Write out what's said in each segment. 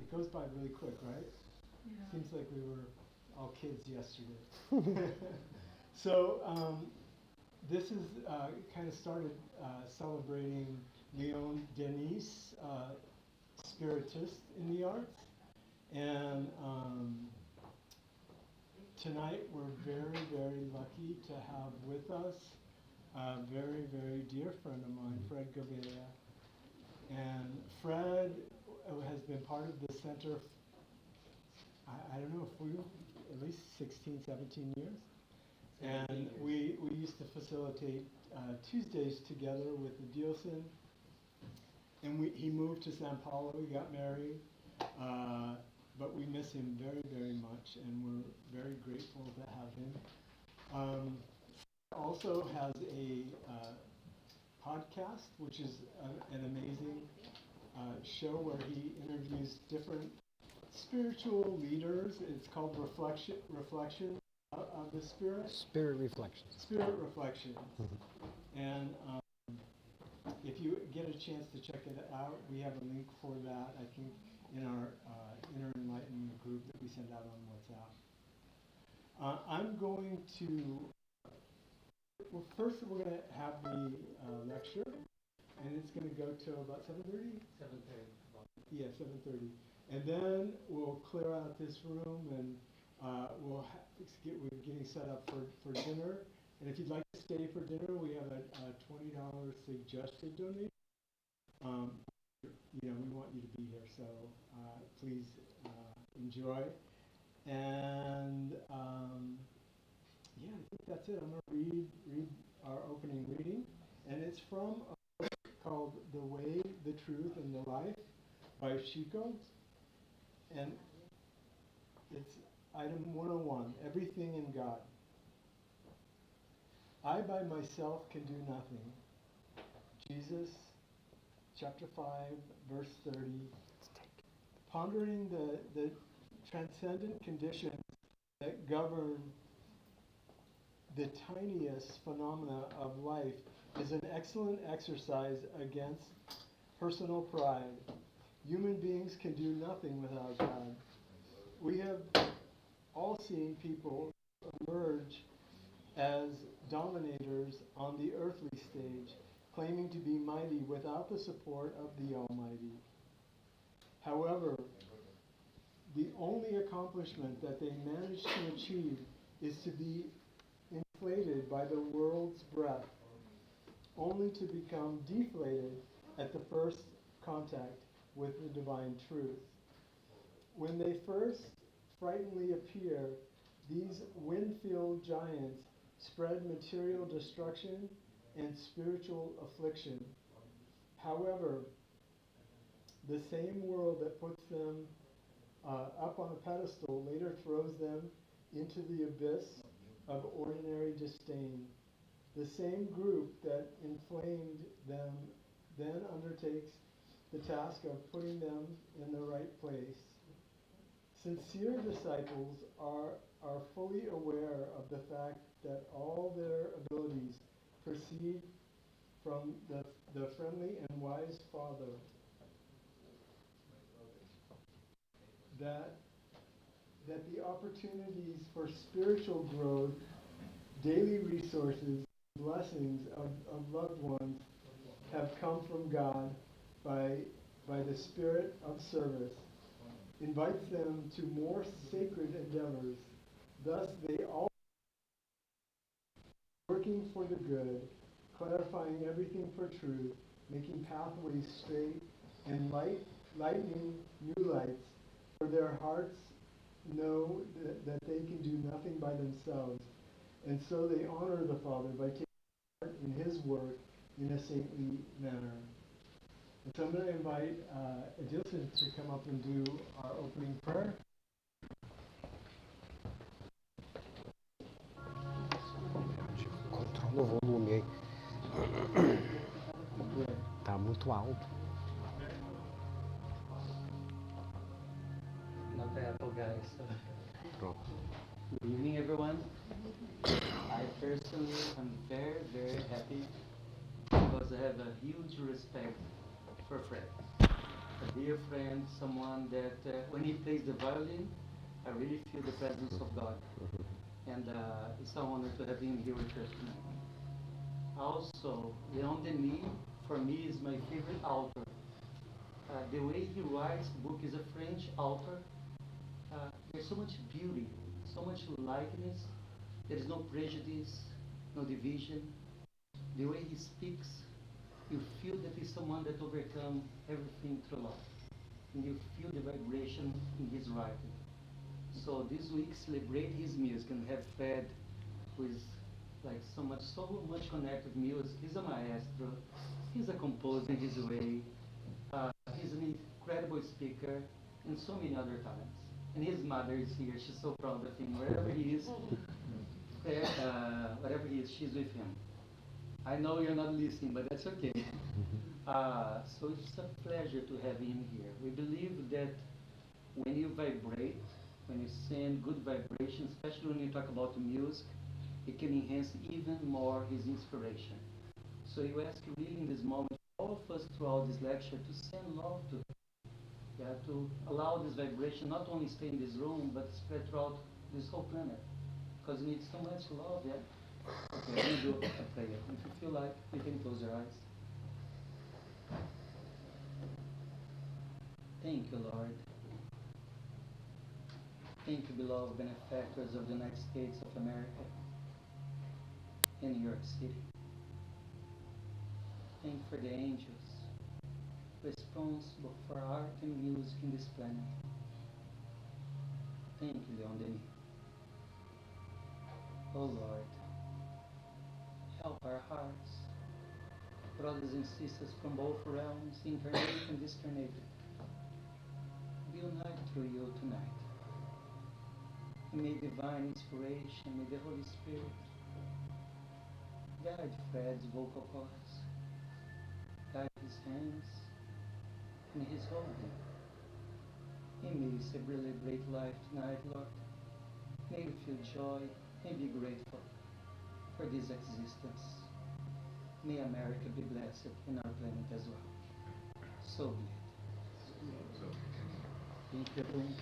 It goes by really quick, right? Yeah. Seems like we were all kids yesterday. So this is kind of started celebrating Leon Denis, Spiritist in the arts. And tonight we're very, very lucky to have with us a very, very dear friend of mine, Fred Gavea. And Fred has been part of the center, I don't know if we, at least 16, 17 years. And we used to facilitate Tuesdays together with the Diocesan. And he moved to Sao Paulo, he got married. But we miss him very, very much, and we're very grateful to have him. Also has a podcast, which is an amazing show where he interviews different spiritual leaders. It's called Reflection of the Spirit. Spirit Reflections. Spirit Reflections. And if you get a chance to check it out, we have a link for that, I think, in our Inner Enlightenment group that we send out on WhatsApp. I'm going to, well, first we're going to have the lecture, and it's going to go till about 7:30? 7:30. Yeah, 7:30. And then we'll clear out this room, and we're getting set up for dinner. And if you'd like to stay for dinner, we have a $20 suggested donation. We want you to be here, so please enjoy. And I think that's it. I'm going to read our opening reading, and it's from a book called The Way, the Truth, and the Life by Chico. And it's item 101, Everything in God. I by myself can do nothing. Jesus, chapter 5, verse 30. Pondering the transcendent conditions that govern the tiniest phenomena of life is an excellent exercise against personal pride. Human beings can do nothing without God. We have all seen people emerge as dominators on the earthly stage, claiming to be mighty without the support of the Almighty. However, the only accomplishment that they manage to achieve is to be inflated by the world's breath, only to become deflated at the first contact with the divine truth. When they first frighteningly appear, these wind-filled giants spread material destruction and spiritual affliction. However, the same world that puts them up on a pedestal later throws them into the abyss of ordinary disdain. The same group that inflamed them then undertakes the task of putting them in the right place. Sincere disciples are fully aware of the fact that all their abilities proceed from the friendly and wise Father, that the opportunities for spiritual growth, daily resources, blessings of loved ones have come from God by the spirit of service, invites them to more sacred endeavors. Thus they all working for the good, clarifying everything for truth, making pathways straight, and lightening new lights, for their hearts know that they can do nothing by themselves. And so they honor the Father by taking part in his work in a saintly manner. And so I'm going to invite Adilson to come up and do our opening prayer. Controla o volume aí. Tá muito alto. Not the Apple guys. Pronto. Good evening, everyone. I personally am very, very happy because I have a huge respect for Fred. a dear friend, someone that when he plays the violin, I really feel the presence of God. And it's an honor to have him here with us tonight. Also, Leon Denis, for me, is my favorite author. The way he writes the book is a French author. There's so much beauty, so much likeness. There is no prejudice, no division. The way he speaks, you feel that he's someone that overcome everything through love. And you feel the vibration in his writing. So this week celebrate his music and have Fred, who is like so much connected with music. He's a maestro. He's a composer in his way. He's an incredible speaker and so many other talents. And his mother is here. She's so proud of him. Wherever he is, wherever he is, she's with him. I know you're not listening, but that's okay. So it's a pleasure to have him here. We believe that when you vibrate, when you send good vibrations, especially when you talk about music, it can enhance even more his inspiration. So you ask really in this moment, all of us throughout this lecture, to send love to him, yeah, to allow this vibration not only stay in this room, but spread throughout this whole planet. Because you need so much love, yeah? Okay, I'm going to do a prayer. If you feel like, you can close your eyes. Thank you, Lord. Thank you, beloved benefactors of the United States of America and New York City. Thank you for the angels responsible for art and music in this planet. Thank you, Leon Denis. Oh Lord, help our hearts, brothers and sisters from both realms, incarnated and discarnated, be united through you tonight. And may divine inspiration, may the Holy Spirit guide Fred's vocal cords, guide his hands and his holding. And may we celebrate life tonight, Lord. May we feel joy and be grateful for this existence. May America be blessed and our planet as well. So be it. Thank you, everyone.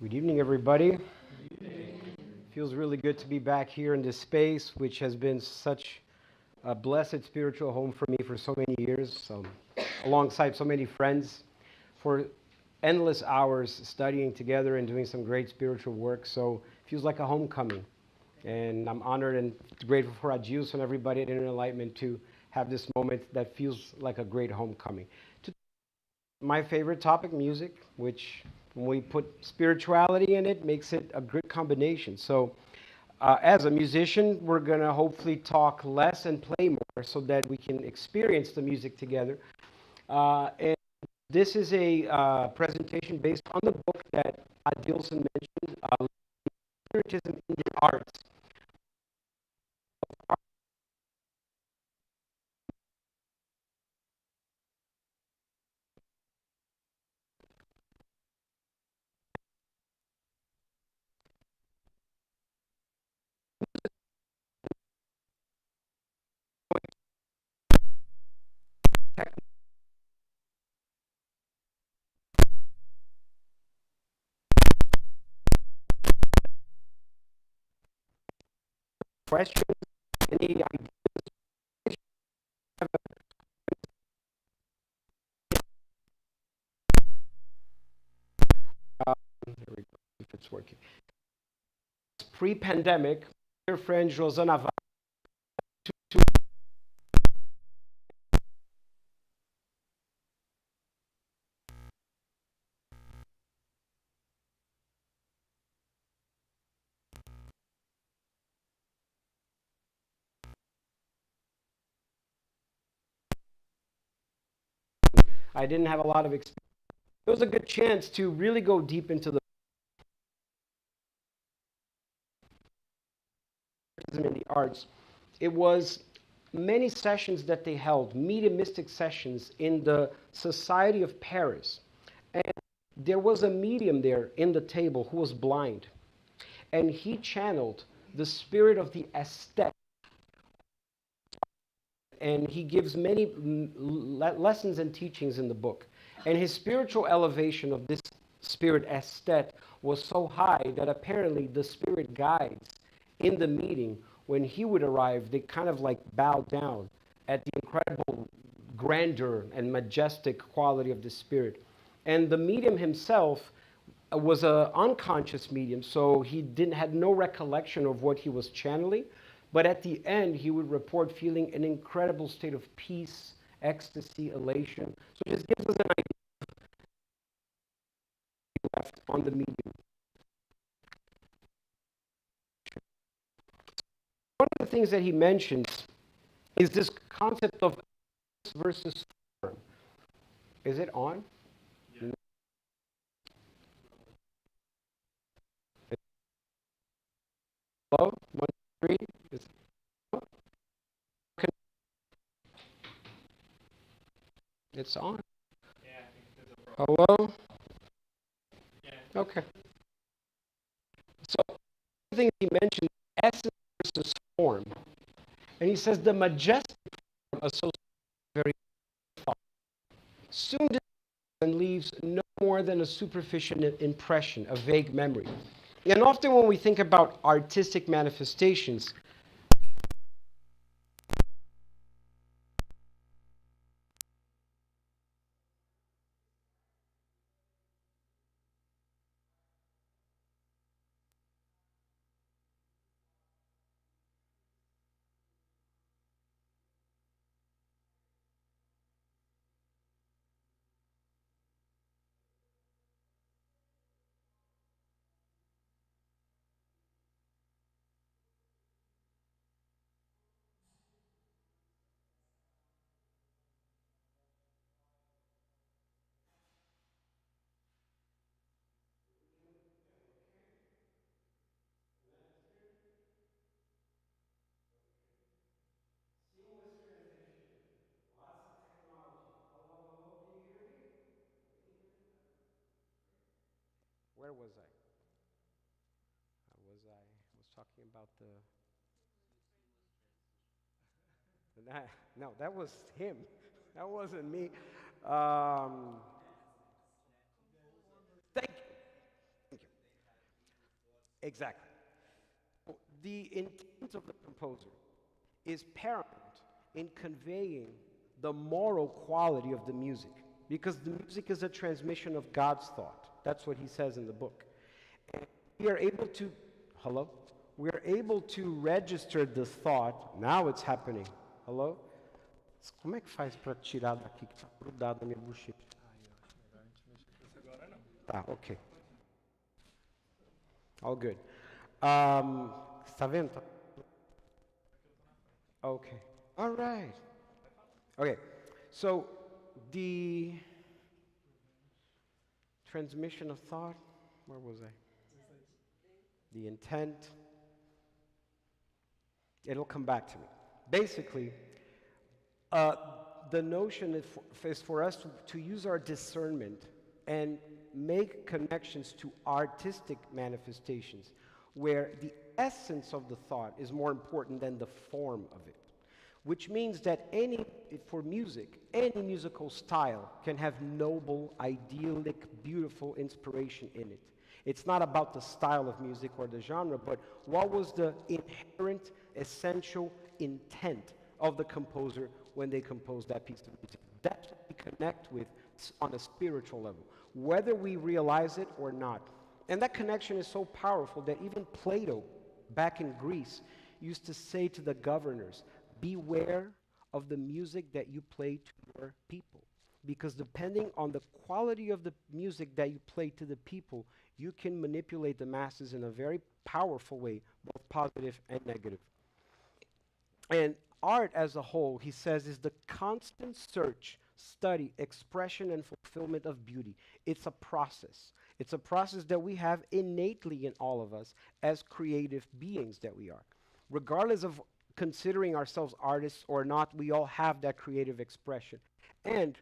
Good evening, everybody. Feels really good to be back here in this space, which has been such a blessed spiritual home for me for so many years, alongside so many friends, for endless hours studying together and doing some great spiritual work. So it feels like a homecoming. And I'm honored and grateful for Adjus and everybody at Inner Enlightenment to have this moment that feels like a great homecoming. My favorite topic, music, which when we put spirituality in it, makes it a good combination. So as a musician, we're going to hopefully talk less and play more so that we can experience the music together. And this is a presentation based on the book that Adilson mentioned, Spiritism in the Arts. Questions? Any ideas? There we go, if it's working. Pre-pandemic, dear friend Josana Va- I didn't have a lot of experience. It was a good chance to really go deep into the in the arts. It was many sessions that they held, mediumistic sessions in the Society of Paris. And there was a medium there in the table who was blind. And he channeled the spirit of the aesthetic. And he gives many lessons and teachings in the book. And his spiritual elevation of this spirit aesthetic was so high that apparently the spirit guides in the meeting, when he would arrive, they kind of like bowed down at the incredible grandeur and majestic quality of the spirit. And the medium himself was an unconscious medium, so he didn't had no recollection of what he was channeling. But at the end, he would report feeling an incredible state of peace, ecstasy, elation. So it just gives us an idea left on the medium. One of the things that he mentions is this concept of versus form. Is it on? Yeah. Hello? 1, 2, 3. Is it it's on. Yeah, I think there's a problem. Hello? Yeah. Okay. So, the thing he mentions, essence versus form. And he says the majestic form associates very thought. Soon and leaves no more than a superficial impression, a vague memory. And often when we think about artistic manifestations, seamless transition, lots of technology. Hello, hello, can you hear me? Can you hear me? Where was I? I was talking about no, that was him. That wasn't me. Um, thank you. Thank you. Exactly. The intent of the composer is paramount in conveying the moral quality of the music, because the music is a transmission of God's thought. That's what he says in the book. And we are able to, hello? We are able to register the thought. Now it's happening. Hello? Como é que faz para tirar daqui que está grudado na minha bochecha? Tá, ok. All good. Está vendo? Okay. All right. Okay. So the transmission of thought, where was I? The intent. It'll come back to me. Basically, the notion is for us to use our discernment and make connections to artistic manifestations where the essence of the thought is more important than the form of it. Which means that for music, any musical style can have noble, idyllic, beautiful inspiration in it. It's not about the style of music or the genre, but what was the inherent, essential intent of the composer when they composed that piece of music. That's what we connect with on a spiritual level, whether we realize it or not. And that connection is so powerful that even Plato, back in Greece, used to say to the governors, beware of the music that you play to your people. Because depending on the quality of the music that you play to the people, you can manipulate the masses in a very powerful way, both positive and negative. And art as a whole, he says, is the constant search, study, expression, and fulfillment of beauty. It's a process. It's a process that we have innately in all of us as creative beings that we are. Regardless of considering ourselves artists or not, we all have that creative expression. And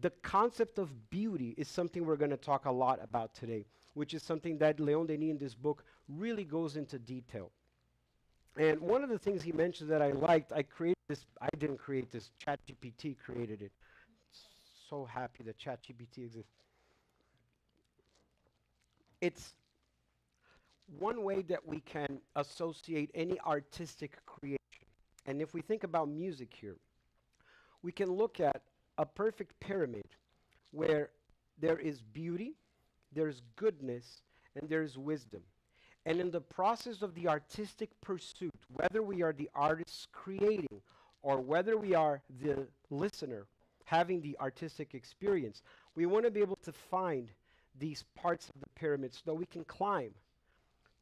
the concept of beauty is something we're going to talk a lot about today, which is something that Leon Denis in this book really goes into detail. And one of the things he mentioned that I liked, I didn't create this, ChatGPT created it. So happy that ChatGPT exists. It's one way that we can associate any artistic creation. And if we think about music here, we can look at a perfect pyramid where there is beauty, there's goodness, and there's wisdom. And in the process of the artistic pursuit, whether we are the artists creating or whether we are the listener having the artistic experience, we want to be able to find these parts of the pyramid so that we can climb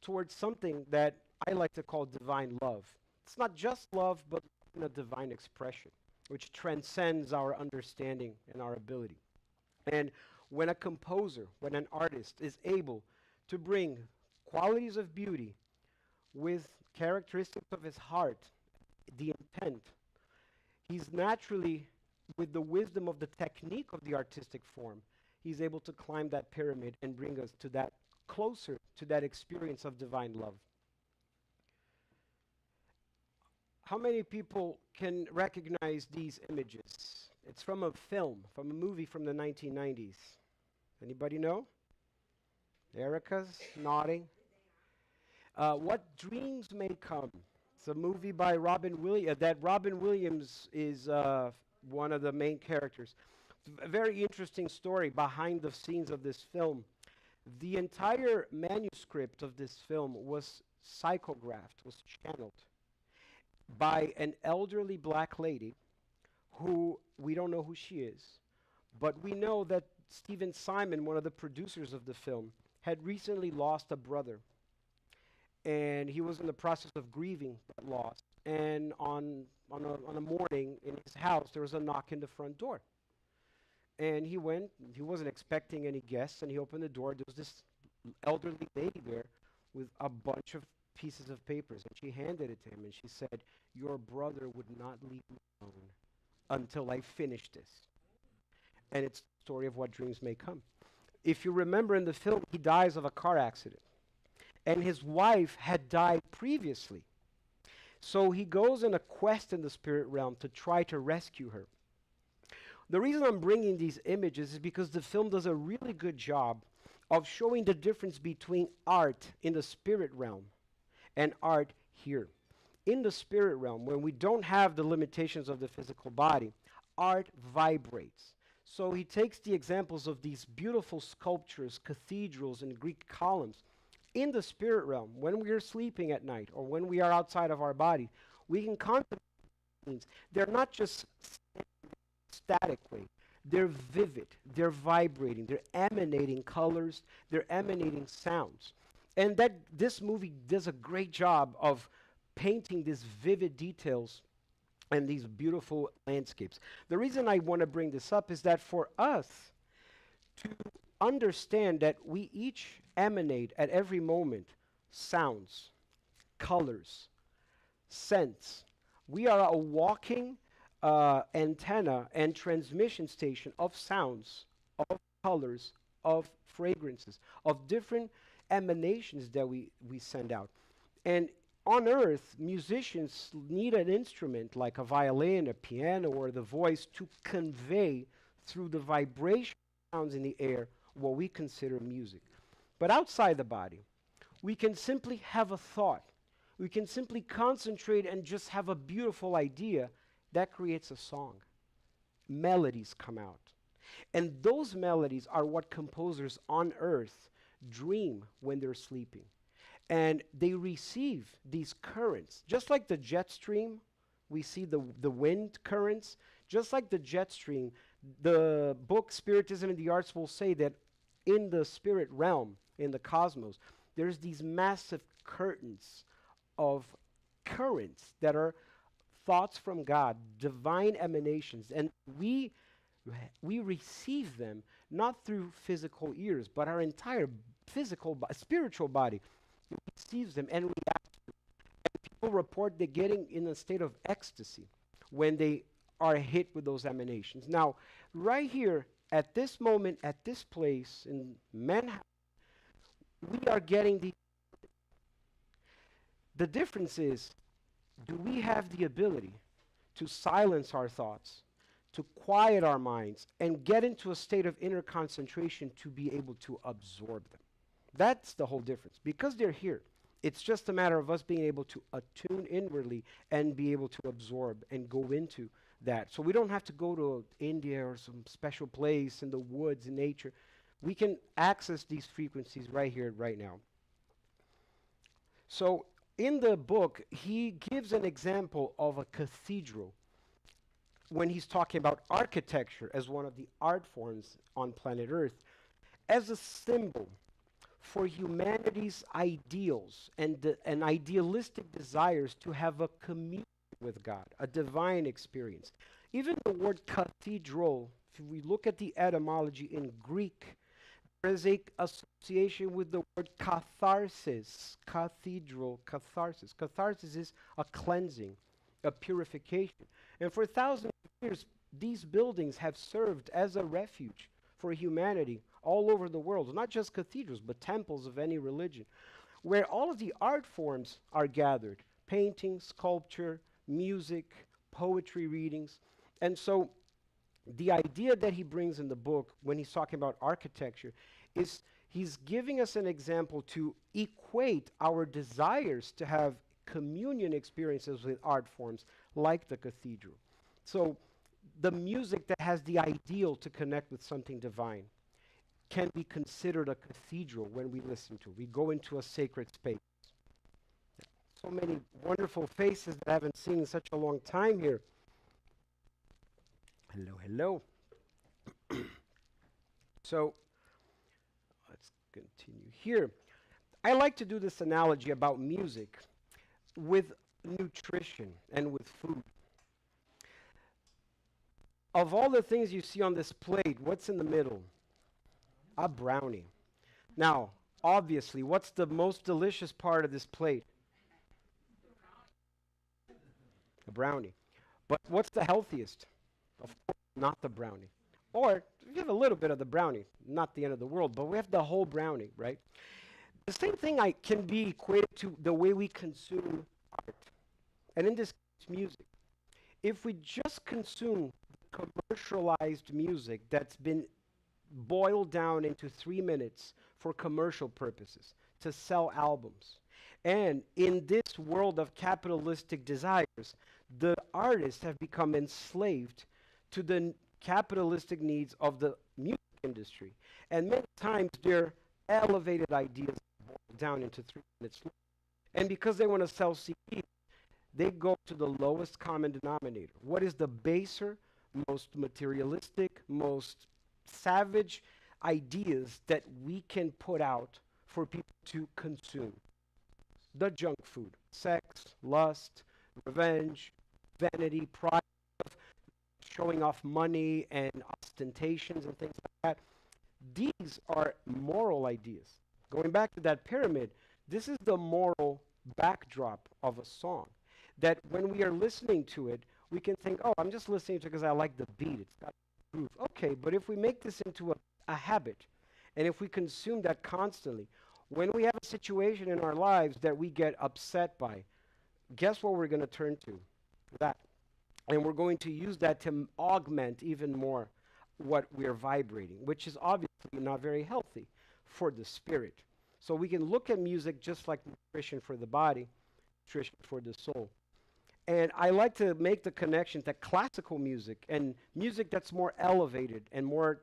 towards something that I like to call divine love. It's not just love, but in a divine expression, which transcends our understanding and our ability. And when a composer, when an artist is able to bring qualities of beauty with characteristics of his heart, the intent, he's naturally, with the wisdom of the technique of the artistic form, he's able to climb that pyramid and bring us to that, closer to that experience of divine love. How many people can recognize these images? It's from a film, from a movie from the 1990s. Anybody know? Erica's nodding. What Dreams May Come. It's a movie by Robin Williams, that Robin Williams is one of the main characters. It's a very interesting story behind the scenes of this film. The entire manuscript of this film was psychographed, was channeled by an elderly black lady who we don't know who she is, but we know that Stephen Simon, one of the producers of the film, had recently lost a brother. And he was in the process of grieving that loss. And on a morning in his house, there was a knock in the front door. And he wasn't expecting any guests, and he opened the door. There was this elderly lady there with a bunch of pieces of papers, and she handed it to him, and she said, "Your brother would not leave me alone until I finish this." And it's the story of what dreams may come. If you remember in the film, he dies of a car accident, and his wife had died previously. So he goes on a quest in the spirit realm to try to rescue her. The reason I'm bringing these images is because the film does a really good job of showing the difference between art in the spirit realm and art here. In the spirit realm, when we don't have the limitations of the physical body, art vibrates. So he takes the examples of these beautiful sculptures, cathedrals, and Greek columns. In the spirit realm, when we are sleeping at night or when we are outside of our body, we can contemplate things. They're not just statically. They're vivid, they're vibrating, they're emanating colors, they're emanating sounds. And that this movie does a great job of painting these vivid details and these beautiful landscapes. The reason I want to bring this up is that for us to understand that we each emanate at every moment sounds, colors, scents. We are a walking antenna and transmission station of sounds, of colors, of fragrances, of different emanations that we send out. And on earth, musicians need an instrument like a violin, a piano, or the voice to convey through the vibration sounds in the air what we consider music. But outside the body, we can simply have a thought. We can simply concentrate and just have a beautiful idea that creates a song. Melodies come out. And those melodies are what composers on earth dream when they're sleeping. And they receive these currents. Just like the jet stream, we see the wind currents. Just like the jet stream, the book Spiritism and the Arts will say that in the spirit realm, in the cosmos, there's these massive curtains of currents that are thoughts from God, divine emanations, and we receive them not through physical ears, but our entire spiritual body receives them and reacts to them. And People report they're getting in a state of ecstasy when they are hit with those emanations. Now, right here, at this moment, at this place in Manhattan, we are getting the difference is, do we have the ability to silence our thoughts, to quiet our minds, and get into a state of inner concentration to be able to absorb them? That's the whole difference. Because they're here, it's just a matter of us being able to attune inwardly and be able to absorb and go into that. So we don't have to go to India or some special place in the woods, in nature. We can access these frequencies right here, right now. So in the book, he gives an example of a cathedral when he's talking about architecture as one of the art forms on planet Earth, as a symbol for humanity's ideals and idealistic desires to have a communion with God, a divine experience. Even the word cathedral, if we look at the etymology in Greek, there is a association with the word catharsis, cathedral, catharsis. Catharsis is a cleansing, a purification. And for thousands of years, these buildings have served as a refuge for humanity all over the world, not just cathedrals, but temples of any religion, where all of the art forms are gathered: painting, sculpture, music, poetry readings. And so the idea that he brings in the book when he's talking about architecture is he's giving us an example to equate our desires to have communion experiences with art forms like the cathedral. So the music that has the ideal to connect with something divine can be considered a cathedral when we listen to it. We go into a sacred space. So many wonderful faces that I haven't seen in such a long time here. Hello, hello. So let's continue here. I like to do this analogy about music with nutrition and with food. Of all the things you see on this plate, what's in the middle? A brownie. Now, obviously, what's the most delicious part of this plate? The brownie. But what's the healthiest? Of course, not the brownie. Or if you have a little bit of the brownie, not the end of the world, but we have the whole brownie, right? The same thing can be equated to the way we consume art. And in this case, music. If we just consume commercialized music that's been boiled down into 3 minutes for commercial purposes, to sell albums, and in this world of capitalistic desires, the artists have become enslaved to the capitalistic needs of the music industry. And many times their elevated ideas are boiled down into 3 minutes. And because they want to sell CDs, they go to the lowest common denominator. What is the baser, most materialistic, most savage ideas that we can put out for people to consume? The junk food: sex, lust, revenge, vanity, pride, showing off money and ostentations and things like that. These are moral ideas. Going back to that pyramid, this is the moral backdrop of a song. That when we are listening to it, we can think, oh, I'm just listening to it because I like the beat. It's got a groove. Okay, but if we make this into a habit, and if we consume that constantly, when we have a situation in our lives that we get upset by, guess what we're going to turn to? That. And we're going to use that to augment even more what we are vibrating, which is obviously not very healthy for the spirit. So we can look at music just like nutrition for the body, nutrition for the soul. And I like to make the connection that classical music and music that's more elevated and more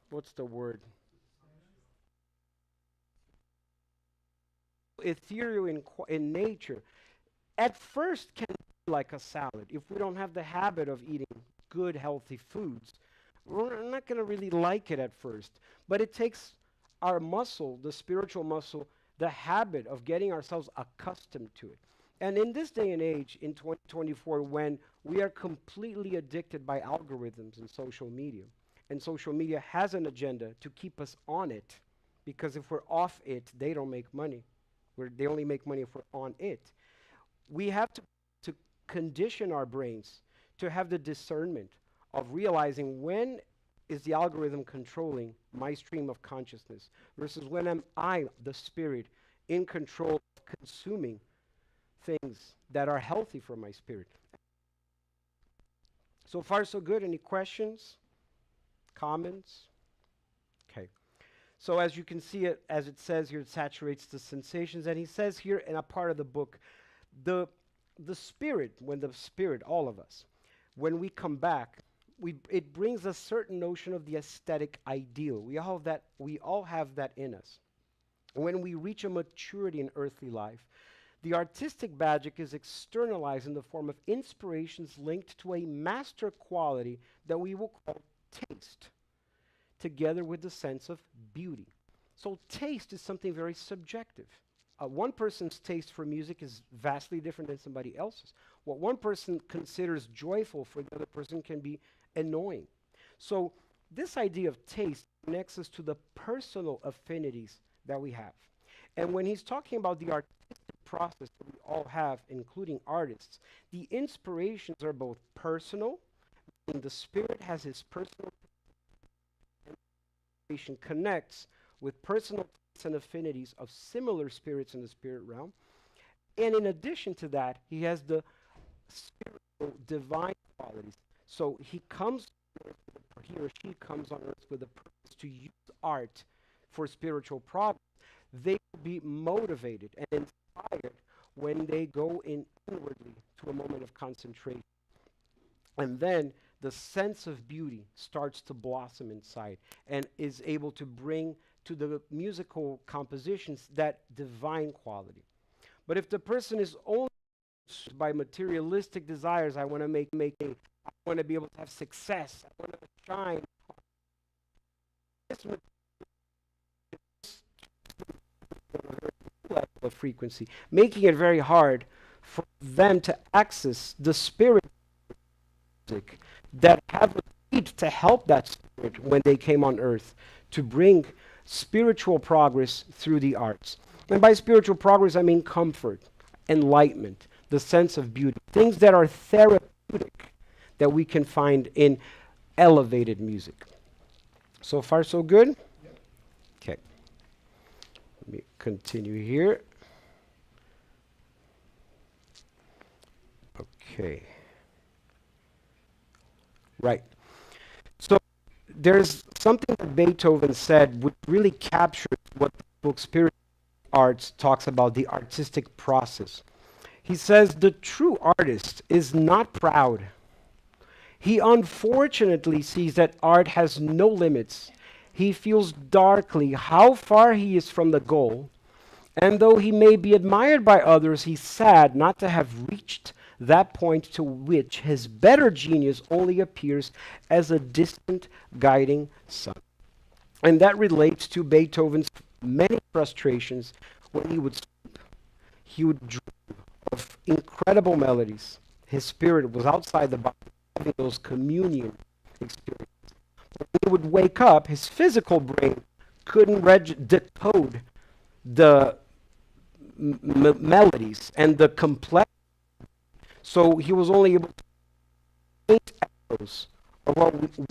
what's the word? Ethereal in nature, at first can be like a salad. If we don't have the habit of eating good, healthy foods, we're not going to really like it at first. But it takes our muscle, the spiritual muscle, the habit of getting ourselves accustomed to it. And in this day and age, in 2024, when we are completely addicted by algorithms and social media has an agenda to keep us on it, because if we're off it, they don't make money. where they only make money if we're on it. We have to condition our brains to have the discernment of realizing when is the algorithm controlling my stream of consciousness versus when am I, the spirit, in control of consuming things that are healthy for my spirit. So far, so good. Any questions? Comments? Okay. So as you can see it, as it says here, it saturates the sensations. And he says here in a part of the book, the spirit, all of us, when we come back, it brings a certain notion of the aesthetic ideal. We all have that in us. When we reach a maturity in earthly life, the artistic magic is externalized in the form of inspirations linked to a master quality that we will call taste, together with the sense of beauty. So taste is something very subjective. One person's taste for music is vastly different than somebody else's. What one person considers joyful for the other person can be annoying. So this idea of taste connects us to the personal affinities that we have. And when he's talking about the artistic process that we all have, including artists, the inspirations are both personal, and the spirit has his personal inspiration connects with personal tastes and affinities of similar spirits in the spirit realm. And in addition to that, he has the spiritual divine qualities. So he or she comes on earth with a purpose to use art for spiritual progress. They will be motivated and inspired when they go inwardly to a moment of concentration. And then the sense of beauty starts to blossom inside and is able to bring to the musical compositions that divine quality. But if the person is only by materialistic desires, I want to I want to be able to have success, I want to shine, this level of frequency, making it very hard for them to access the spirit that have a need to help that spirit when they came on earth to bring spiritual progress through the arts. And by spiritual progress, I mean comfort, enlightenment, the sense of beauty, things that are therapeutic that we can find in elevated music. So far, so good? Yep. Okay. Let me continue here. Okay. Right. So there's something that Beethoven said which really captures what the book Spirit Arts talks about, the artistic process. He says the true artist is not proud. He unfortunately sees that art has no limits. He feels darkly how far he is from the goal, and though he may be admired by others, he's sad not to have reached that point to which his better genius only appears as a distant guiding sun. And that relates to Beethoven's many frustrations when he would sleep. He would dream of incredible melodies. His spirit was outside the body, having those communion experiences. When he would wake up, his physical brain couldn't decode the melodies and the complex. So he was only able to paint echoes of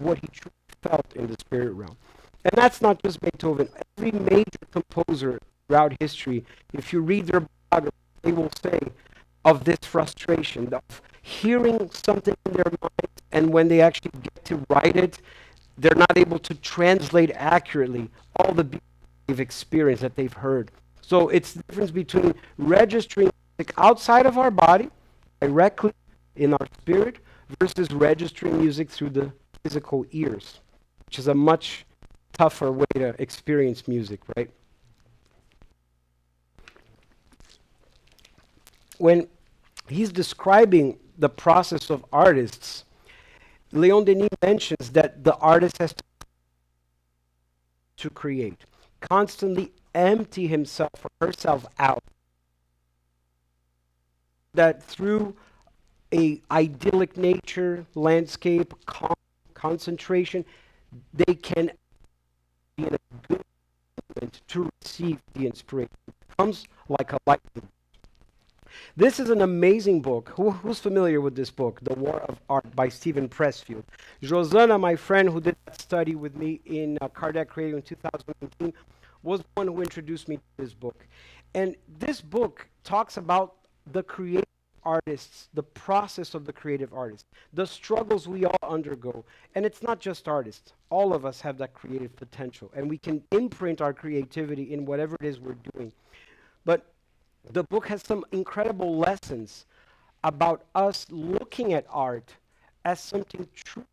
what he truly felt in the spirit realm. And that's not just Beethoven. Every major composer throughout history, if you read their biography, they will say of this frustration, of hearing something in their mind, and when they actually get to write it, they're not able to translate accurately all the beauty they've experienced, that they've heard. So it's the difference between registering music outside of our body, directly in our spirit, versus registering music through the physical ears, which is a much tougher way to experience music, right? When he's describing the process of artists, Leon Denis mentions that the artist has to create, constantly empty himself or herself out, that through a idyllic nature, landscape, concentration, they can be in a good moment to receive the inspiration. It comes like a light. This is an amazing book. Who's familiar with this book, The War of Art by Stephen Pressfield? Josanna, my friend who did that study with me in Cardiac Radio in 2019, was one who introduced me to this book. And this book talks about the creative artists, the process of the creative artist, the struggles we all undergo. And it's not just artists. All of us have that creative potential, and we can imprint our creativity in whatever it is we're doing. But the book has some incredible lessons about us looking at art as something true.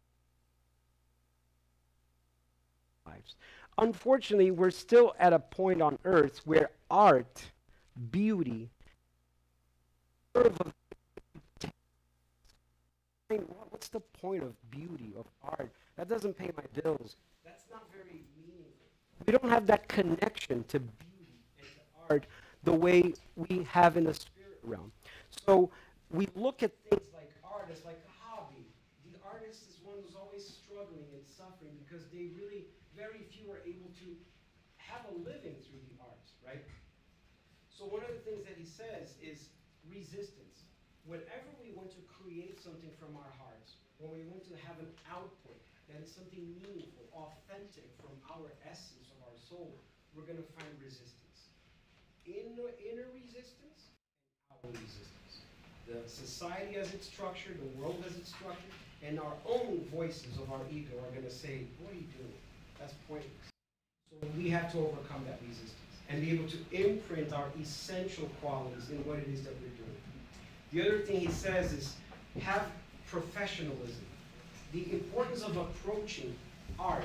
Unfortunately, we're still at a point on earth where art, beauty, what's the point of beauty, of art? That doesn't pay my bills. That's not very meaningful. We don't have that connection to beauty and to art the way we have in the spirit realm. So we look at things like art as like a hobby. The artist is one who's always struggling and suffering because very few are able to have a living through the arts, right? So one of the things that he says is resistance. Whenever we want to create something from our hearts, when we want to have an output that is something meaningful, authentic from our essence of our soul, we're going to find resistance. Inner resistance and outer resistance. The society as it's structured, the world as it's structured, and our own voices of our ego are going to say, what are you doing? That's pointless. So we have to overcome that resistance and be able to imprint our essential qualities in what it is that we're doing. The other thing he says is have professionalism. The importance of approaching art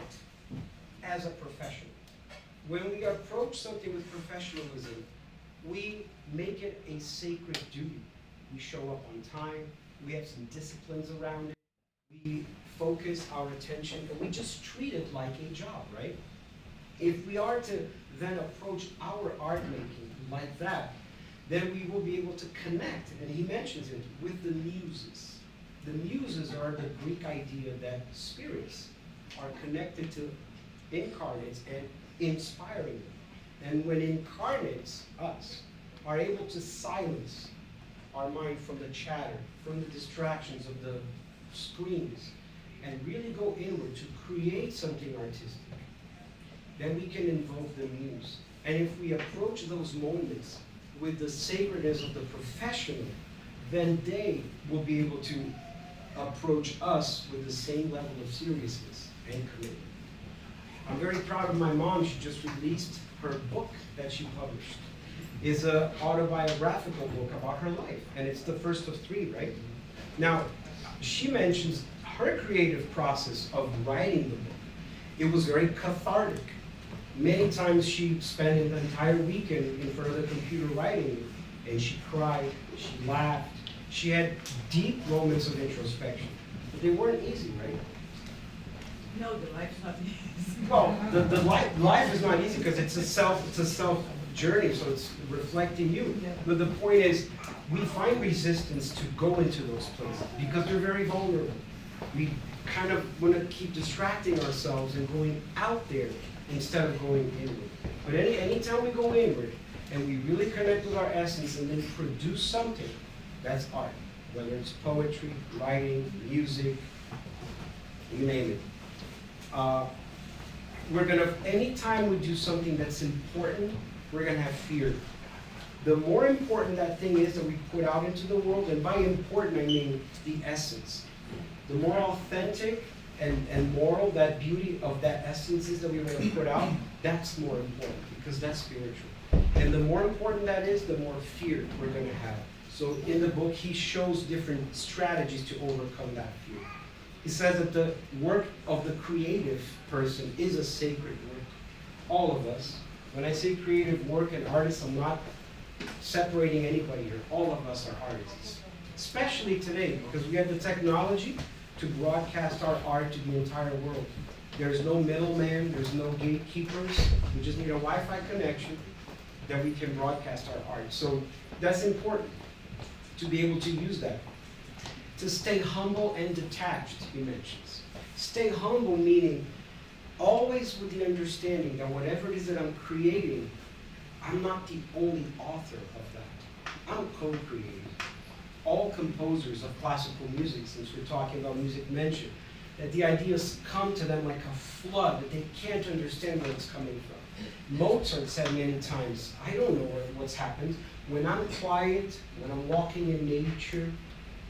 as a professional. When we approach something with professionalism, we make it a sacred duty. We show up on time, we have some disciplines around it, we focus our attention, and we just treat it like a job, right? If we are to then approach our art making like that, then we will be able to connect, and he mentions it, with the muses. The muses are the Greek idea that spirits are connected to incarnates and inspiring them. And when incarnates, us, are able to silence our mind from the chatter, from the distractions of the screens, and really go inward to create something artistic, then we can invoke the muse. And if we approach those moments with the sacredness of the professional, then they will be able to approach us with the same level of seriousness and commitment. I'm very proud of my mom. She just released her book that she published. It's an autobiographical book about her life, and it's the first of 3, right? Now, she mentions her creative process of writing the book. It was very cathartic. Many times she spent an entire weekend in front of the computer writing it, and she cried, she laughed. She had deep moments of introspection, but they weren't easy, right? No, the life's not easy. Well, the life is not easy because it's a self journey, so it's reflecting you. Yeah. But the point is, we find resistance to go into those places because they're very vulnerable. We kind of want to keep distracting ourselves and going out there instead of going inward. But anytime we go inward and we really connect with our essence and then produce something, that's art. Whether it's poetry, writing, music, you name it. Anytime we do something that's important, we're gonna have fear. The more important that thing is that we put out into the world, and by important I mean the essence. The more authentic and moral that beauty of that essence is that we want to put out, that's more important because that's spiritual. And the more important that is, the more fear we're gonna have. So in the book, he shows different strategies to overcome that fear. He says that the work of the creative person is a sacred work. All of us. When I say creative work and artists, I'm not separating anybody here. All of us are artists. Especially today, because we have the technology to broadcast our art to the entire world. There's no middleman, there's no gatekeepers. We just need a Wi-Fi connection that we can broadcast our art. So that's important to be able to use that. To stay humble and detached, he mentions. Stay humble meaning always with the understanding that whatever it is that I'm creating, I'm not the only author of that. I'm co-creating. All composers of classical music, since we're talking about music mention, that the ideas come to them like a flood, that they can't understand where it's coming from. Mozart said many times, I don't know what's happened. When I'm quiet, when I'm walking in nature,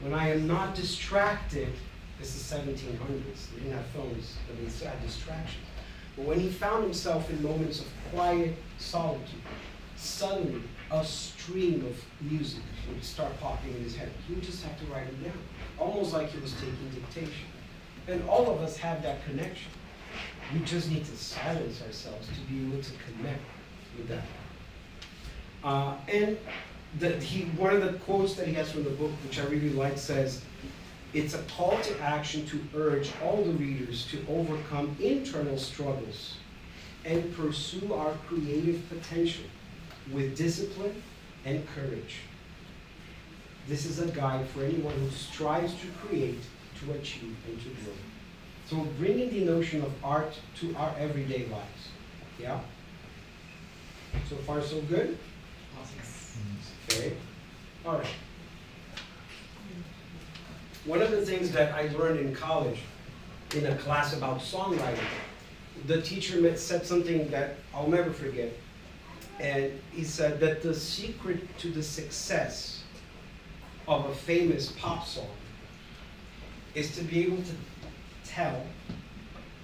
when I am not distracted, this is 1700s, they didn't have phones, but they had distractions. But when he found himself in moments of quiet solitude, suddenly a stream of music would start popping in his head. He would just have to write it down, almost like he was taking dictation. And all of us have that connection. We just need to silence ourselves to be able to connect with that. And one of the quotes that he has from the book, which I really like, says, it's a call to action to urge all the readers to overcome internal struggles and pursue our creative potential with discipline and courage. This is a guide for anyone who strives to create, to achieve, and to grow. So bringing the notion of art to our everyday lives. Yeah? So far, so good? Okay. All right. One of the things that I learned in college, in a class about songwriting, the teacher said something that I'll never forget. And he said that the secret to the success of a famous pop song is to be able to tell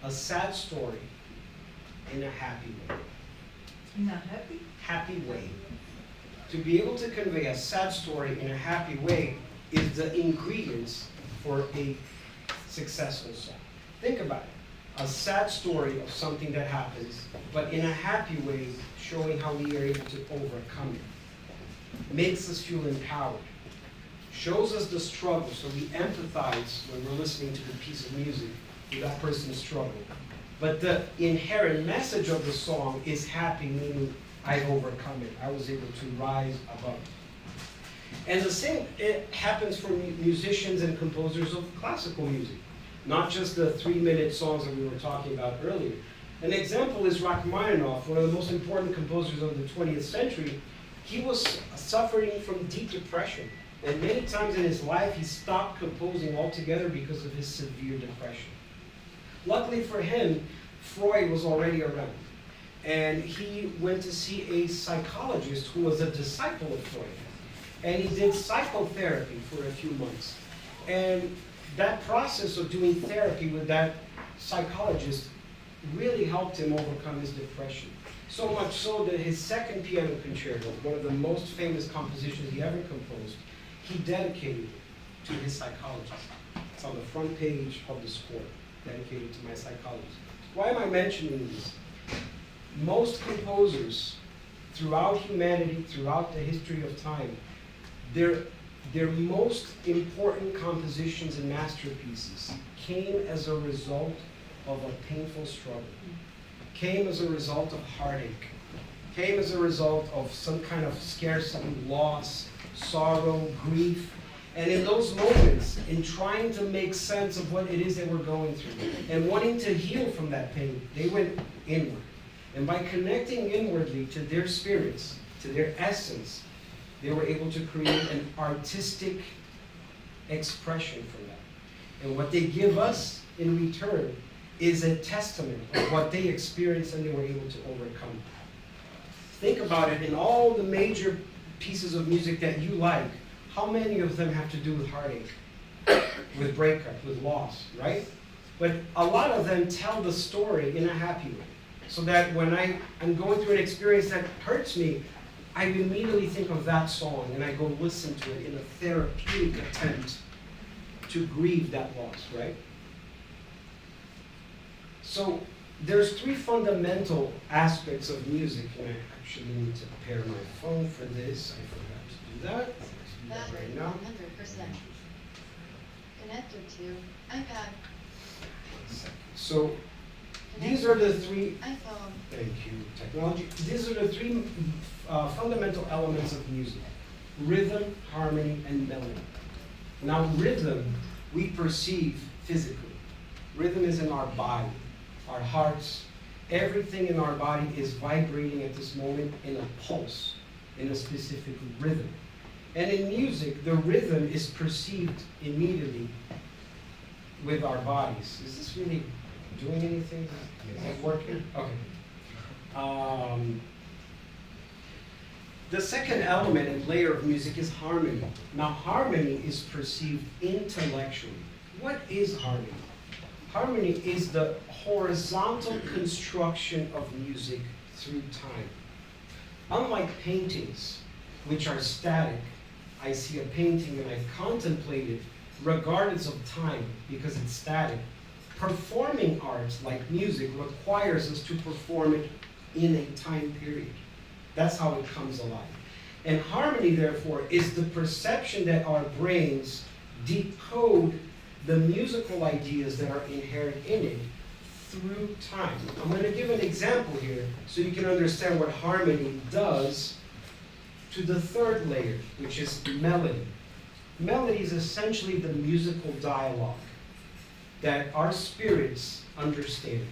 a sad story in a happy way. In a happy? Happy way. To be able to convey a sad story in a happy way is the ingredients for a successful song. Think about it. A sad story of something that happens, but in a happy way, showing how we are able to overcome it. Makes us feel empowered. Shows us the struggle, so we empathize when we're listening to the piece of music with that person's struggle. But the inherent message of the song is happy, meaning I've overcome it. I was able to rise above it. And the same it happens for musicians and composers of classical music, not just the 3-minute songs that we were talking about earlier. An example is Rachmaninoff, one of the most important composers of the 20th century. He was suffering from deep depression, and many times in his life he stopped composing altogether because of his severe depression. Luckily for him, Freud was already around, and he went to see a psychologist who was a disciple of Freud. And he did psychotherapy for a few months. And that process of doing therapy with that psychologist really helped him overcome his depression. So much so that his second piano concerto, one of the most famous compositions he ever composed, he dedicated it to his psychologist. It's on the front page of the score, dedicated to my psychologist. Why am I mentioning this? Most composers throughout humanity, throughout the history of time, their most important compositions and masterpieces came as a result of a painful struggle, came as a result of heartache, came as a result of some kind of scarcity, loss, sorrow, grief. And in those moments, in trying to make sense of what it is that we're going through and wanting to heal from that pain, they went inward. And by connecting inwardly to their spirits, to their essence, they were able to create an artistic expression from that. And what they give us in return is a testament of what they experienced and they were able to overcome. Think about it, in all the major pieces of music that you like, how many of them have to do with heartache, with breakup, with loss, right? But a lot of them tell the story in a happy way. So that when I'm going through an experience that hurts me, I immediately think of that song and I go listen to it in a therapeutic attempt to grieve that loss, right? So there's 3 fundamental aspects of music, and I actually need to pair my phone for this. I forgot to do that. Let's do that right now. 100%. Connected to iPad. So these are the 3. iPhone. Thank you, technology. These are the 3 fundamental elements of music: rhythm, harmony, and melody. Now, rhythm we perceive physically. Rhythm is in our body. our hearts, everything in our body is vibrating at this moment in a pulse, in a specific rhythm. And in music, the rhythm is perceived immediately with our bodies. Is this really doing anything? Is it working? Okay. The second element and layer of music is harmony. Now, harmony is perceived intellectually. What is harmony? Harmony is the horizontal construction of music through time. Unlike paintings, which are static, I see a painting and I contemplate it regardless of time because it's static. Performing arts, like music, requires us to perform it in a time period. That's how it comes alive. And harmony, therefore, is the perception that our brains decode the musical ideas that are inherent in it through time. I'm going to give an example here so you can understand what harmony does to the third layer, which is melody. Melody is essentially the musical dialogue that our spirits understand.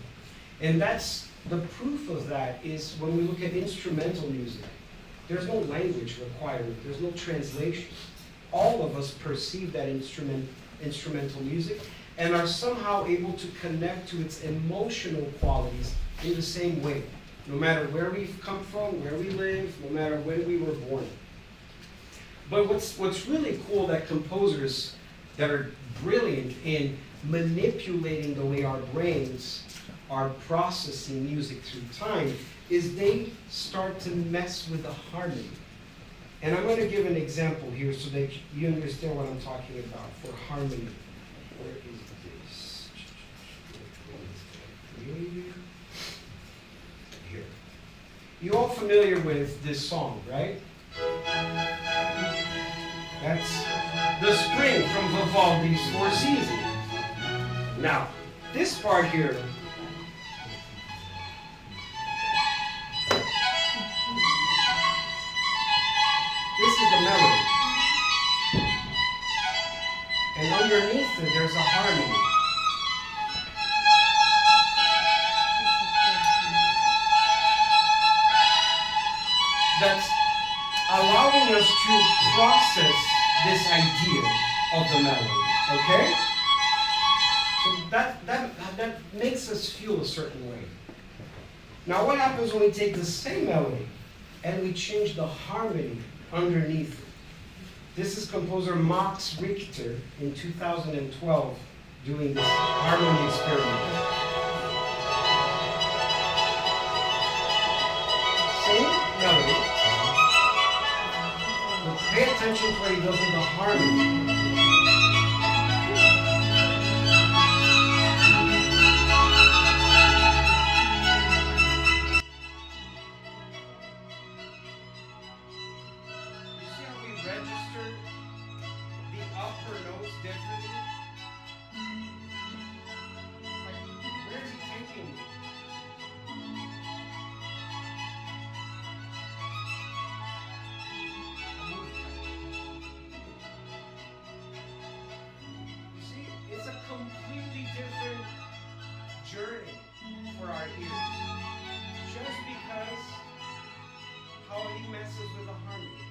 And that's the proof of that is when we look at instrumental music. There's no language required. There's no translation. All of us perceive that instrumental music and are somehow able to connect to its emotional qualities in the same way, no matter where we've come from, where we live, no matter when we were born. But what's really cool that composers that are brilliant in manipulating the way our brains are processing music through time is they start to mess with the harmony. And I'm going to give an example here so that you understand what I'm talking about for harmony. Where is this? Here. You all familiar with this song, right? That's The Spring from Vivaldi's Four Seasons. Now, this part here, this is the melody. And underneath it, there's a harmony. That's allowing us to process this idea of the melody, okay? So that makes us feel a certain way. Now what happens when we take the same melody and we change the harmony underneath it? This is composer Max Richter in 2012 doing this harmony experiment. Same melody. But pay attention to what he does with the harmony. You see how we register the upper notes differently? Like, where is he taking me? You see, it's a completely different journey for our ears. Just because how he messes with the harmony.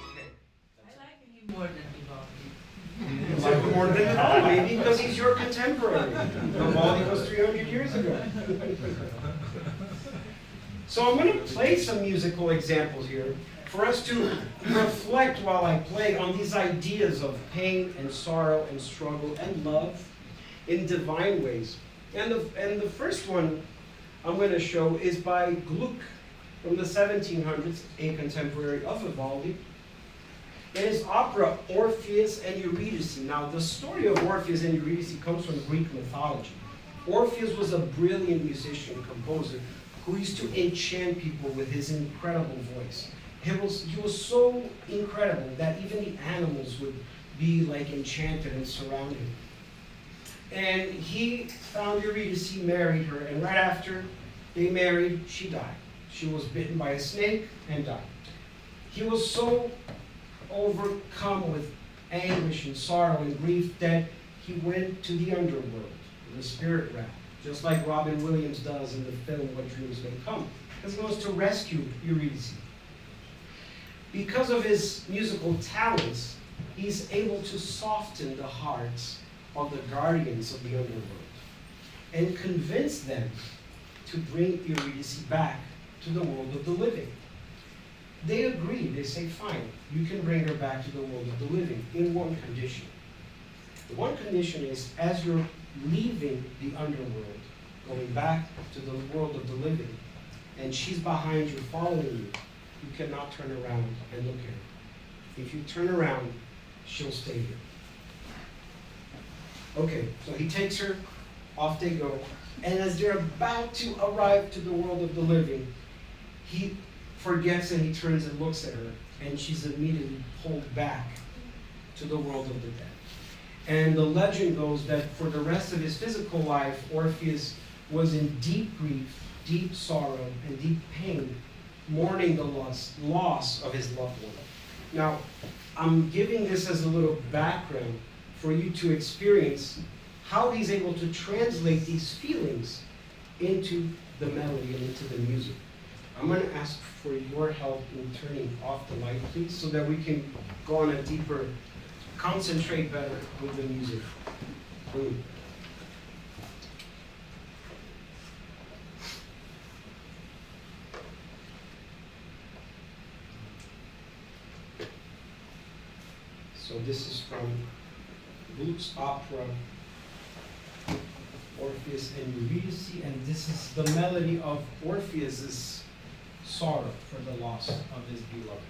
Okay. I like him more than Vivaldi. You like him more than Vivaldi, maybe because he's your contemporary. Vivaldi was 300 years ago. So I'm going to play some musical examples here for us to reflect while I play on these ideas of pain and sorrow and struggle and love in divine ways. And the first one I'm going to show is by Gluck from the 1700s, a contemporary of Vivaldi. In his opera Orpheus and Eurydice. Now the story of Orpheus and Eurydice comes from Greek mythology. Orpheus was a brilliant musician and composer who used to enchant people with his incredible voice. He was so incredible that even the animals would be like enchanted and surround him. And he found Eurydice, married her, and right after they married, she died. She was bitten by a snake and died. He was so overcome with anguish and sorrow and grief that he went to the underworld, the spirit realm, just like Robin Williams does in the film What Dreams May Come, because he wants to rescue Eurydice. Because of his musical talents, he's able to soften the hearts of the guardians of the underworld and convince them to bring Eurydice back to the world of the living. They agree, they say, fine, you can bring her back to the world of the living in one condition. The one condition is, as you're leaving the underworld, going back to the world of the living, and she's behind you, following you, you cannot turn around and look at her. If you turn around, she'll stay here. Okay, so he takes her, off they go, and as they're about to arrive to the world of the living, he forgets and he turns and looks at her, and she's immediately pulled back to the world of the dead. And the legend goes that for the rest of his physical life, Orpheus was in deep grief, deep sorrow, and deep pain, mourning the loss of his loved one. Now, I'm giving this as a little background for you to experience how he's able to translate these feelings into the melody and into the music. I'm going to ask for your help in turning off the light, please, so that we can go on a deeper, concentrate better with the music. So this is from Gluck's opera, Orpheus and Eurydice, and this is the melody of Orpheus's sorrow for the loss of his beloved.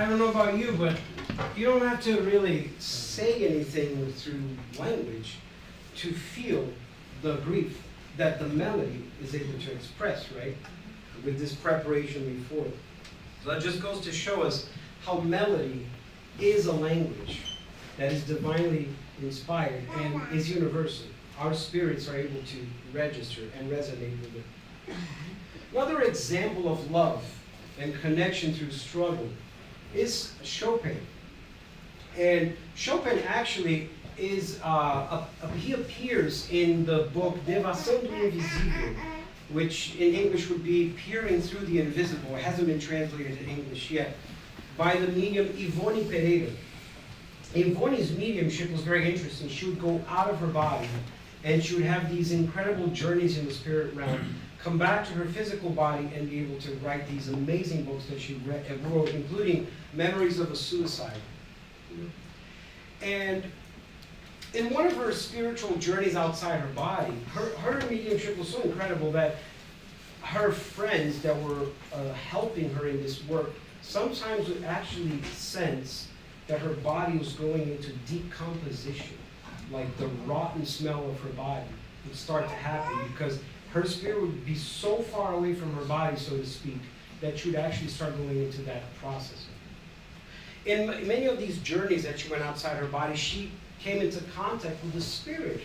I don't know about you, but you don't have to really say anything through language to feel the grief that the melody is able to express, right? With this preparation before. So that just goes to show us how melody is a language that is divinely inspired and is universal. Our spirits are able to register and resonate with it. Another example of love and connection through struggle is Chopin. And Chopin actually is, he appears in the book Devassando do Invisível, which in English would be Peering Through the Invisible. It hasn't been translated to English yet, by the medium Ivone Pereira. Ivone's mediumship was very interesting. She would go out of her body and she would have these incredible journeys in the spirit realm, come back to her physical body and be able to write these amazing books that she wrote, including Memories of a Suicide. And in one of her spiritual journeys outside her body, her mediumship was so incredible that her friends that were helping her in this work sometimes would actually sense that her body was going into decomposition, like the rotten smell of her body would start to happen because her spirit would be so far away from her body, so to speak, that she would actually start going into that process. In many of these journeys that she went outside her body, she came into contact with the spirit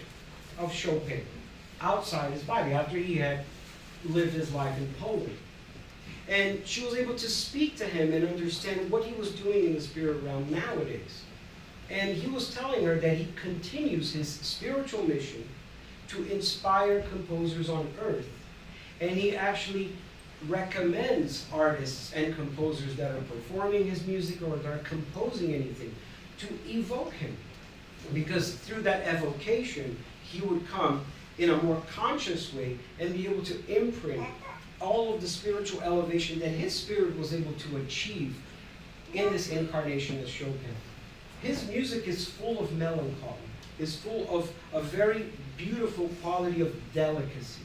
of Chopin outside his body after he had lived his life in Poland. And she was able to speak to him and understand what he was doing in the spirit realm nowadays. And he was telling her that he continues his spiritual mission to inspire composers on earth. And he actually recommends artists and composers that are performing his music or that are composing anything to evoke him. Because through that evocation, he would come in a more conscious way and be able to imprint all of the spiritual elevation that his spirit was able to achieve in this incarnation as Chopin. His music is full of melancholy, is full of a very beautiful quality of delicacy.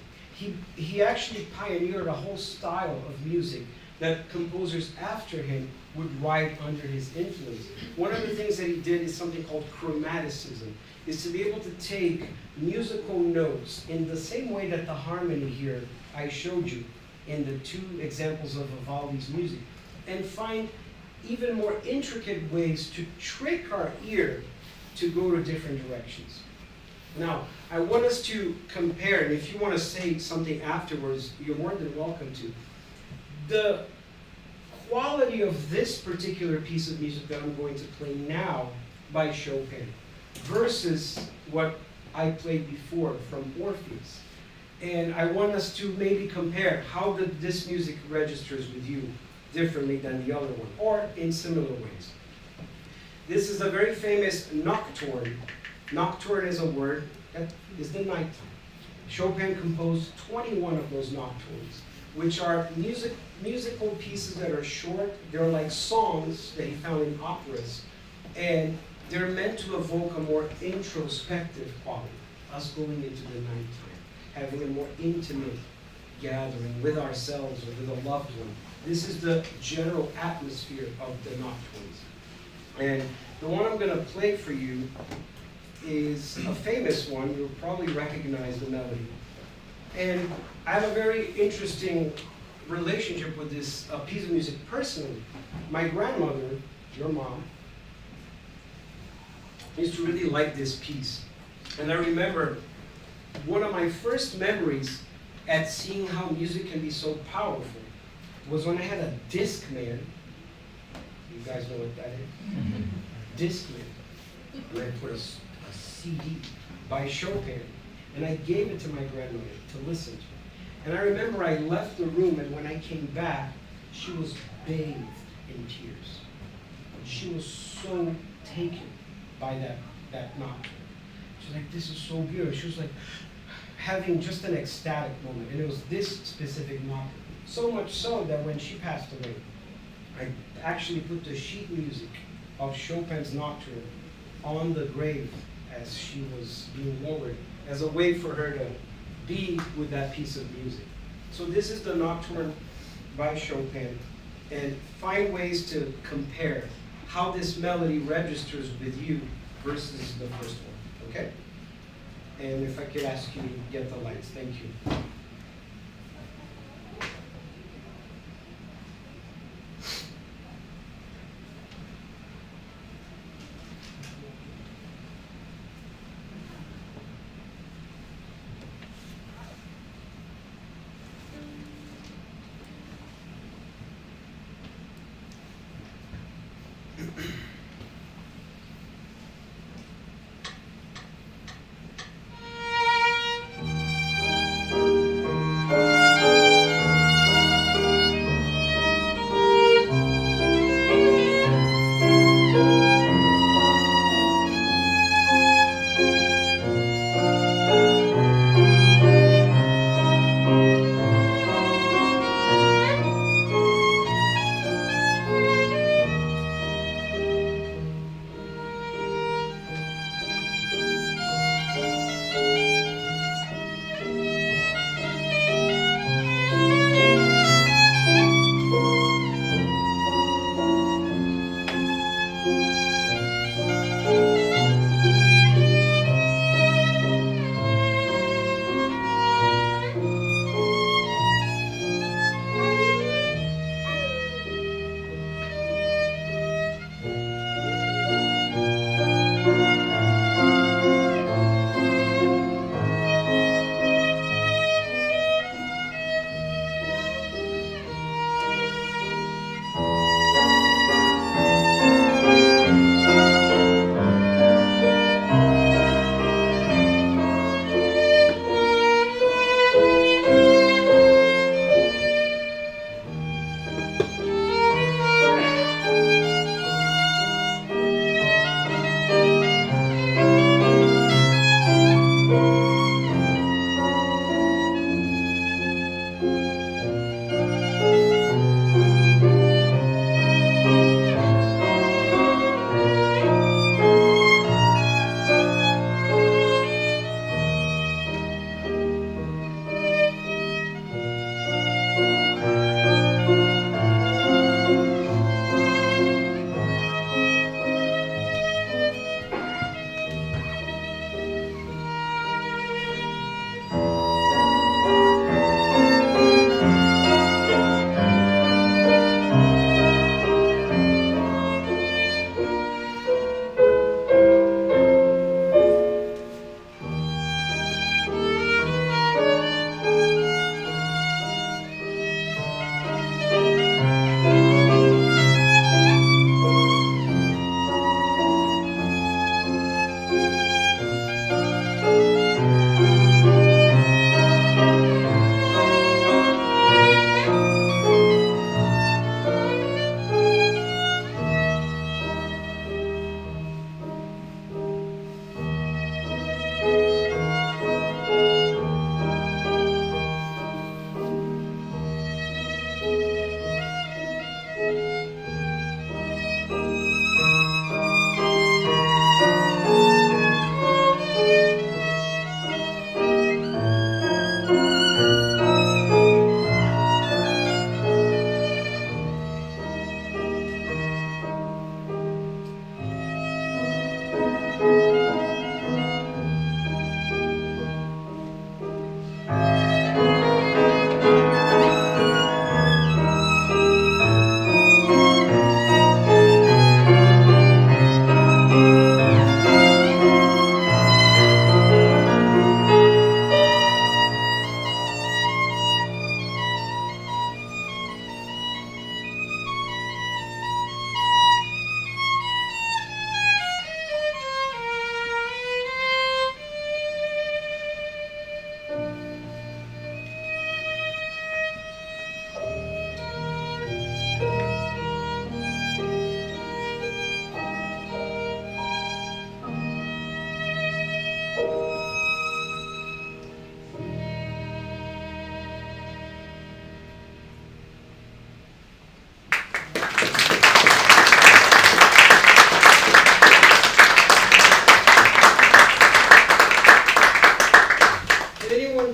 He actually pioneered a whole style of music that composers after him would write under his influence. One of the things that he did is something called chromaticism, is to be able to take musical notes in the same way that the harmony here I showed you in the two examples of Vivaldi's music, and find even more intricate ways to trick our ear to go to different directions. Now, I want us to compare, and if you want to say something afterwards, you're more than welcome to. The quality of this particular piece of music that I'm going to play now by Chopin versus what I played before from Orpheus. And I want us to maybe compare how this music registers with you differently than the other one, or in similar ways. This is a very famous nocturne. Nocturne is a word that is the nighttime. Chopin composed 21 of those nocturnes, which are musical pieces that are short. They're like songs that he found in operas, and they're meant to evoke a more introspective quality, us going into the nighttime, having a more intimate gathering with ourselves or with a loved one. This is the general atmosphere of the nocturnes. And the one I'm going to play for you is a famous one. You'll probably recognize the melody. And I have a very interesting relationship with this piece of music personally. My grandmother, your mom, used to really like this piece. And I remember one of my first memories at seeing how music can be so powerful was when I had a Discman. You guys know what that is? Discman. And I put a CD by Chopin, and I gave it to my grandmother to listen to. And I remember I left the room, and when I came back, she was bathed in tears. She was so taken by that nocturne. She's like, this is so beautiful. She was like having just an ecstatic moment, and it was this specific nocturne. So much so that when she passed away, I actually put the sheet music of Chopin's nocturne on the grave as she was being lowered, as a way for her to be with that piece of music. So this is the nocturne by Chopin. and find ways to compare how this melody registers with you versus the first one, okay? And if I could ask you to get the lights, thank you.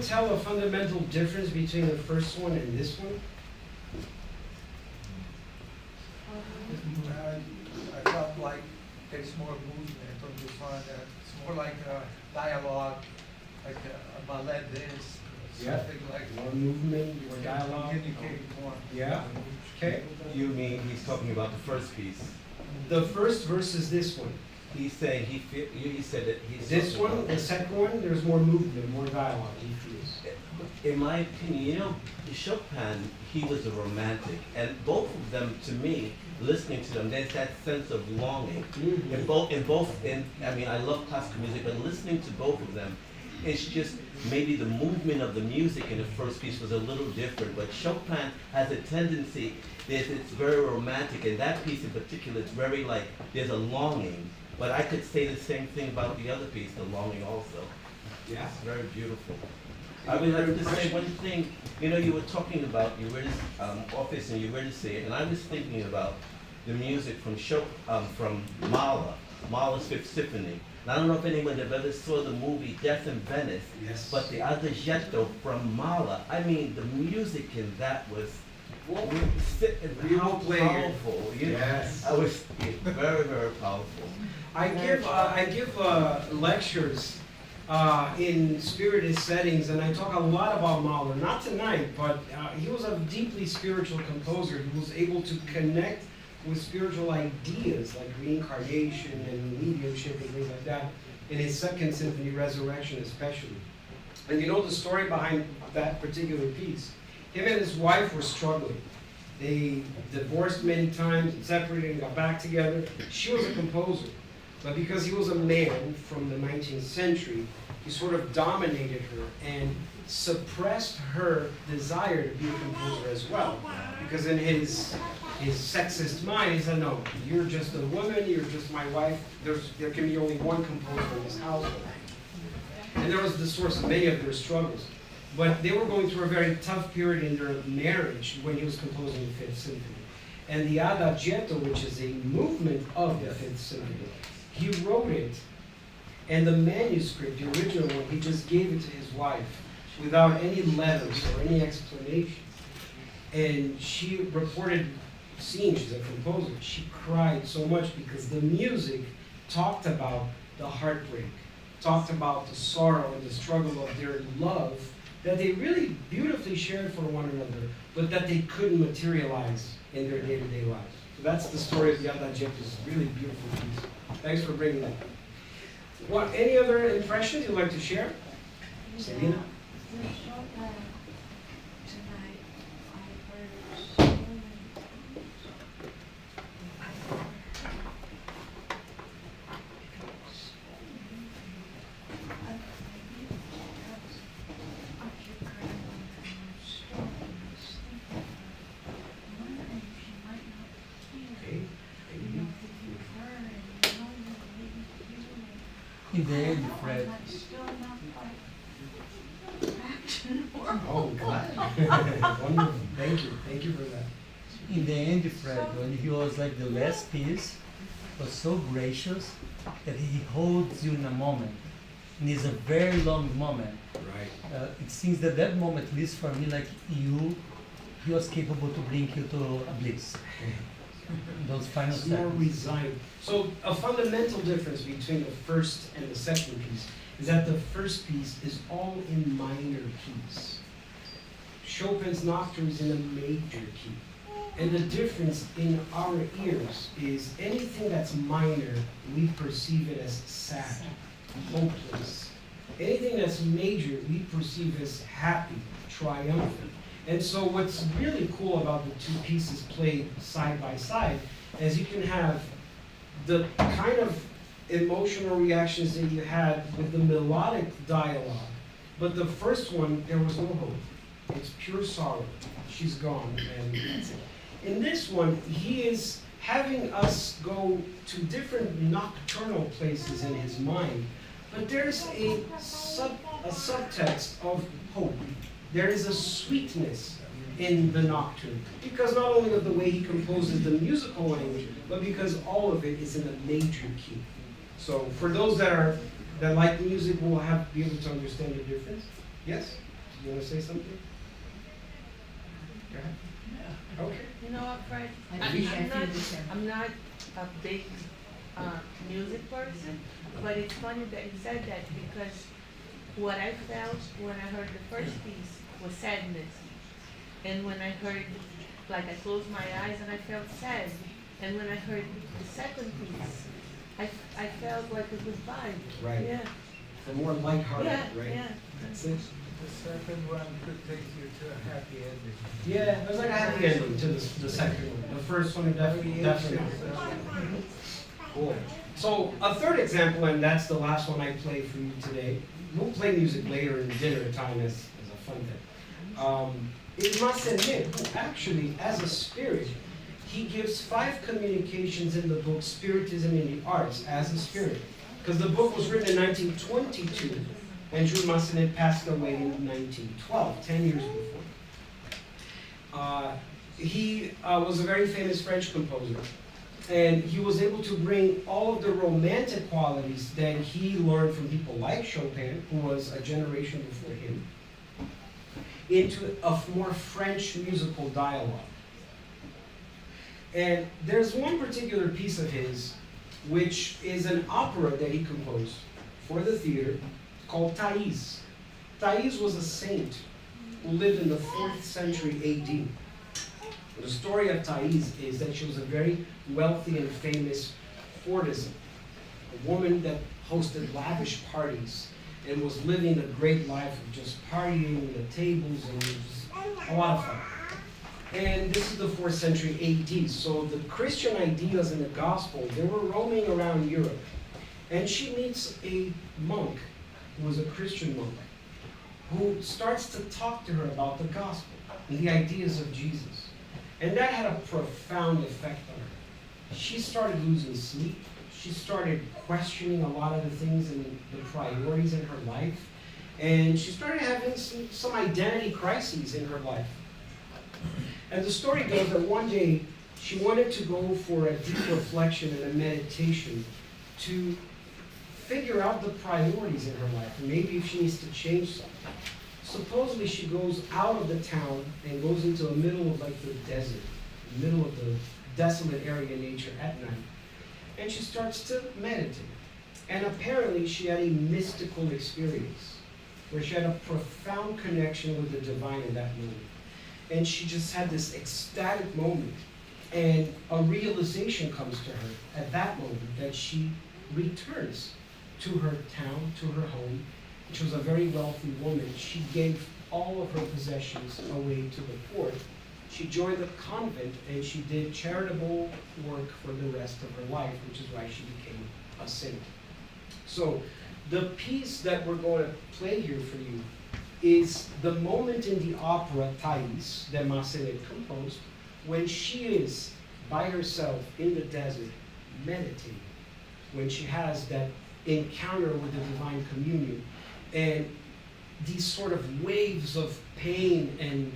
Tell a fundamental difference between the first one and this one? like there is more movement on this one. It's more like a dialogue, like a ballet dance, something like More movement, more you dialogue. communicate more. Yeah. Okay. You mean he's talking about the first piece? The first verse is this one. He's saying you said that he's This talking one, about- the second one, there's more movement, more dialogue. He feels. In my opinion, you know, Chopin, he was a romantic, and both of them, to me, listening to them, there's that sense of longing. I mean, I love classical music, but listening to both of them, it's just maybe the movement of the music in the first piece was a little different, but Chopin has a tendency, it's very romantic, and that piece in particular, it's very like, there's a longing, but I could say the same thing about the other piece, the longing also. Yeah. It's very beautiful. I would like to say one thing, you know, you were talking about, you were office and you were to say it, and I was thinking about the music from Mahler's Fifth Symphony. And I don't know if anyone ever saw the movie Death in Venice, Yes. but the Adagietto from Mahler, I mean, the music in that was We will play it. powerful. You know? Yes. I was very, very powerful. I give lectures in spiritist settings, and I talk a lot about Mahler. Not tonight, but he was a deeply spiritual composer. He was able to connect with spiritual ideas like reincarnation and mediumship and things like that in his Second Symphony, Resurrection especially. And you know the story behind that particular piece. Him and his wife were struggling. They divorced many times, separated, and got back together. She was a composer, but because he was a man from the 19th century, he sort of dominated her and suppressed her desire to be a composer as well. Because in his sexist mind, he said, no, you're just a woman, you're just my wife, there can be only one composer in this household. And there was the source of many of their struggles. But they were going through a very tough period in their marriage when he was composing the Fifth Symphony. And the Adagietto, which is a movement of the Fifth Symphony, he wrote it, and the manuscript, the original one, he just gave it to his wife without any letters or any explanation. And she reported, seeing she's a composer, she cried so much because the music talked about the heartbreak, talked about the sorrow and the struggle of their love that they really beautifully shared for one another, but that they couldn't materialize in their day-to-day lives. So that's the story of the Adagietto. It's a really beautiful piece. Thanks for bringing that. What, any other impressions you'd like to share? Selena? In the end, Fred, Oh, God. Wonderful. Thank you. Thank you for that. in the end, Fred, when he was like the last piece, was so gracious that he holds you in a moment. And it's a very long moment. Right. It seems that that moment, at least for me, like he was capable to bring you to a bliss. Those final It's more seconds. resigned. So a fundamental difference between the first and the second piece is that the first piece is all in minor keys. Chopin's Nocturne is in a major key. And the difference in our ears is anything that's minor, we perceive it as sad, hopeless. Anything that's major, we perceive as happy, triumphant. And so what's really cool about the two pieces played side by side is you can have the kind of emotional reactions that you had with the melodic dialogue. But the first one, there was no hope. It's pure sorrow. She's gone, and that's it. In this one, he is having us go to different nocturnal places in his mind, but there's a subtext of hope. There is a sweetness in the Nocturne, because not only of the way he composes the musical language, but because all of it is in a major key. So for those that like music, will be able to understand the difference. Yes? You want to say something? Go ahead. Okay. You know what, Fred? I feel the same. I'm not a big music person, but it's funny that you said that because what I felt when I heard the first piece was sadness. And when I heard, like I closed my eyes and I felt sad. And when I heard the second piece, I felt like a good vibe. Right. Yeah. For more lighthearted, Yeah, right? yeah. That's it. The second one could take you to a happy ending. Yeah, there's like a happy ending to the second one. The first one definitely. Cool. So a third example, and that's the last one I play for you today. We'll play music later in dinner time as a fun thing. Is Massenet, who actually, as a spirit, he gives 5 communications in the book Spiritism in the Arts as a spirit. Because the book was written in 1922, and Jules Massenet passed away in 1912, 10 years before. He was a very famous French composer, and he was able to bring all of the romantic qualities that he learned from people like Chopin, who was a generation before him, into a more French musical dialogue. And there's one particular piece of his, which is an opera that he composed for the theater called Thais. Thais was a saint who lived in the 4th century AD. The story of Thais is that she was a very wealthy and famous courtesan, a woman that hosted lavish parties and was living a great life of just partying the tables and just a lot of fun. And this is the 4th century AD, so the Christian ideas in the gospel, they were roaming around Europe. And she meets a monk who was a Christian monk, who starts to talk to her about the gospel and the ideas of Jesus. And that had a profound effect on her. She started losing sleep. She started questioning a lot of the things and the priorities in her life. And she started having some identity crises in her life. And the story goes that one day she wanted to go for a deep reflection and a meditation to figure out the priorities in her life and maybe if she needs to change something. Supposedly she goes out of the town and goes into the middle of like the desert, the middle of the desolate area in nature at night. And she starts to meditate. And apparently she had a mystical experience where she had a profound connection with the divine in that moment. And she just had this ecstatic moment. And a realization comes to her at that moment that she returns to her town, to her home. She was a very wealthy woman. She gave all of her possessions away to the poor. She joined a convent and she did charitable work for the rest of her life, which is why she became a saint. So the piece that we're going to play here for you is the moment in the opera Thais that Massenet composed when she is by herself in the desert meditating, when she has that encounter with the divine communion, and these sort of waves of pain and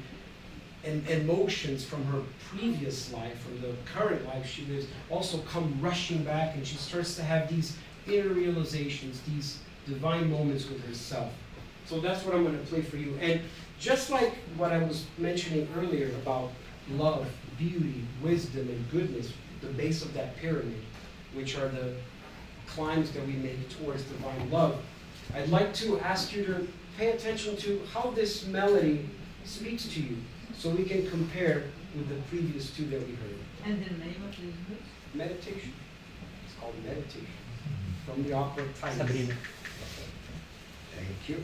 emotions from her previous life, from the current life she lives, also come rushing back, and she starts to have these inner realizations, these divine moments with herself. So that's what I'm going to play for you. And just like what I was mentioning earlier about love, beauty, wisdom, and goodness, the base of that pyramid, which are the climbs that we make towards divine love, I'd like to ask you to pay attention to how this melody speaks to you, so we can compare with the previous two that we heard. And the name of the book? Meditation. It's called Meditation. From the opera Thais. Sabrina. Thank you.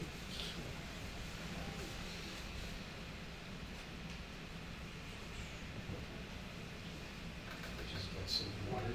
Just get some water.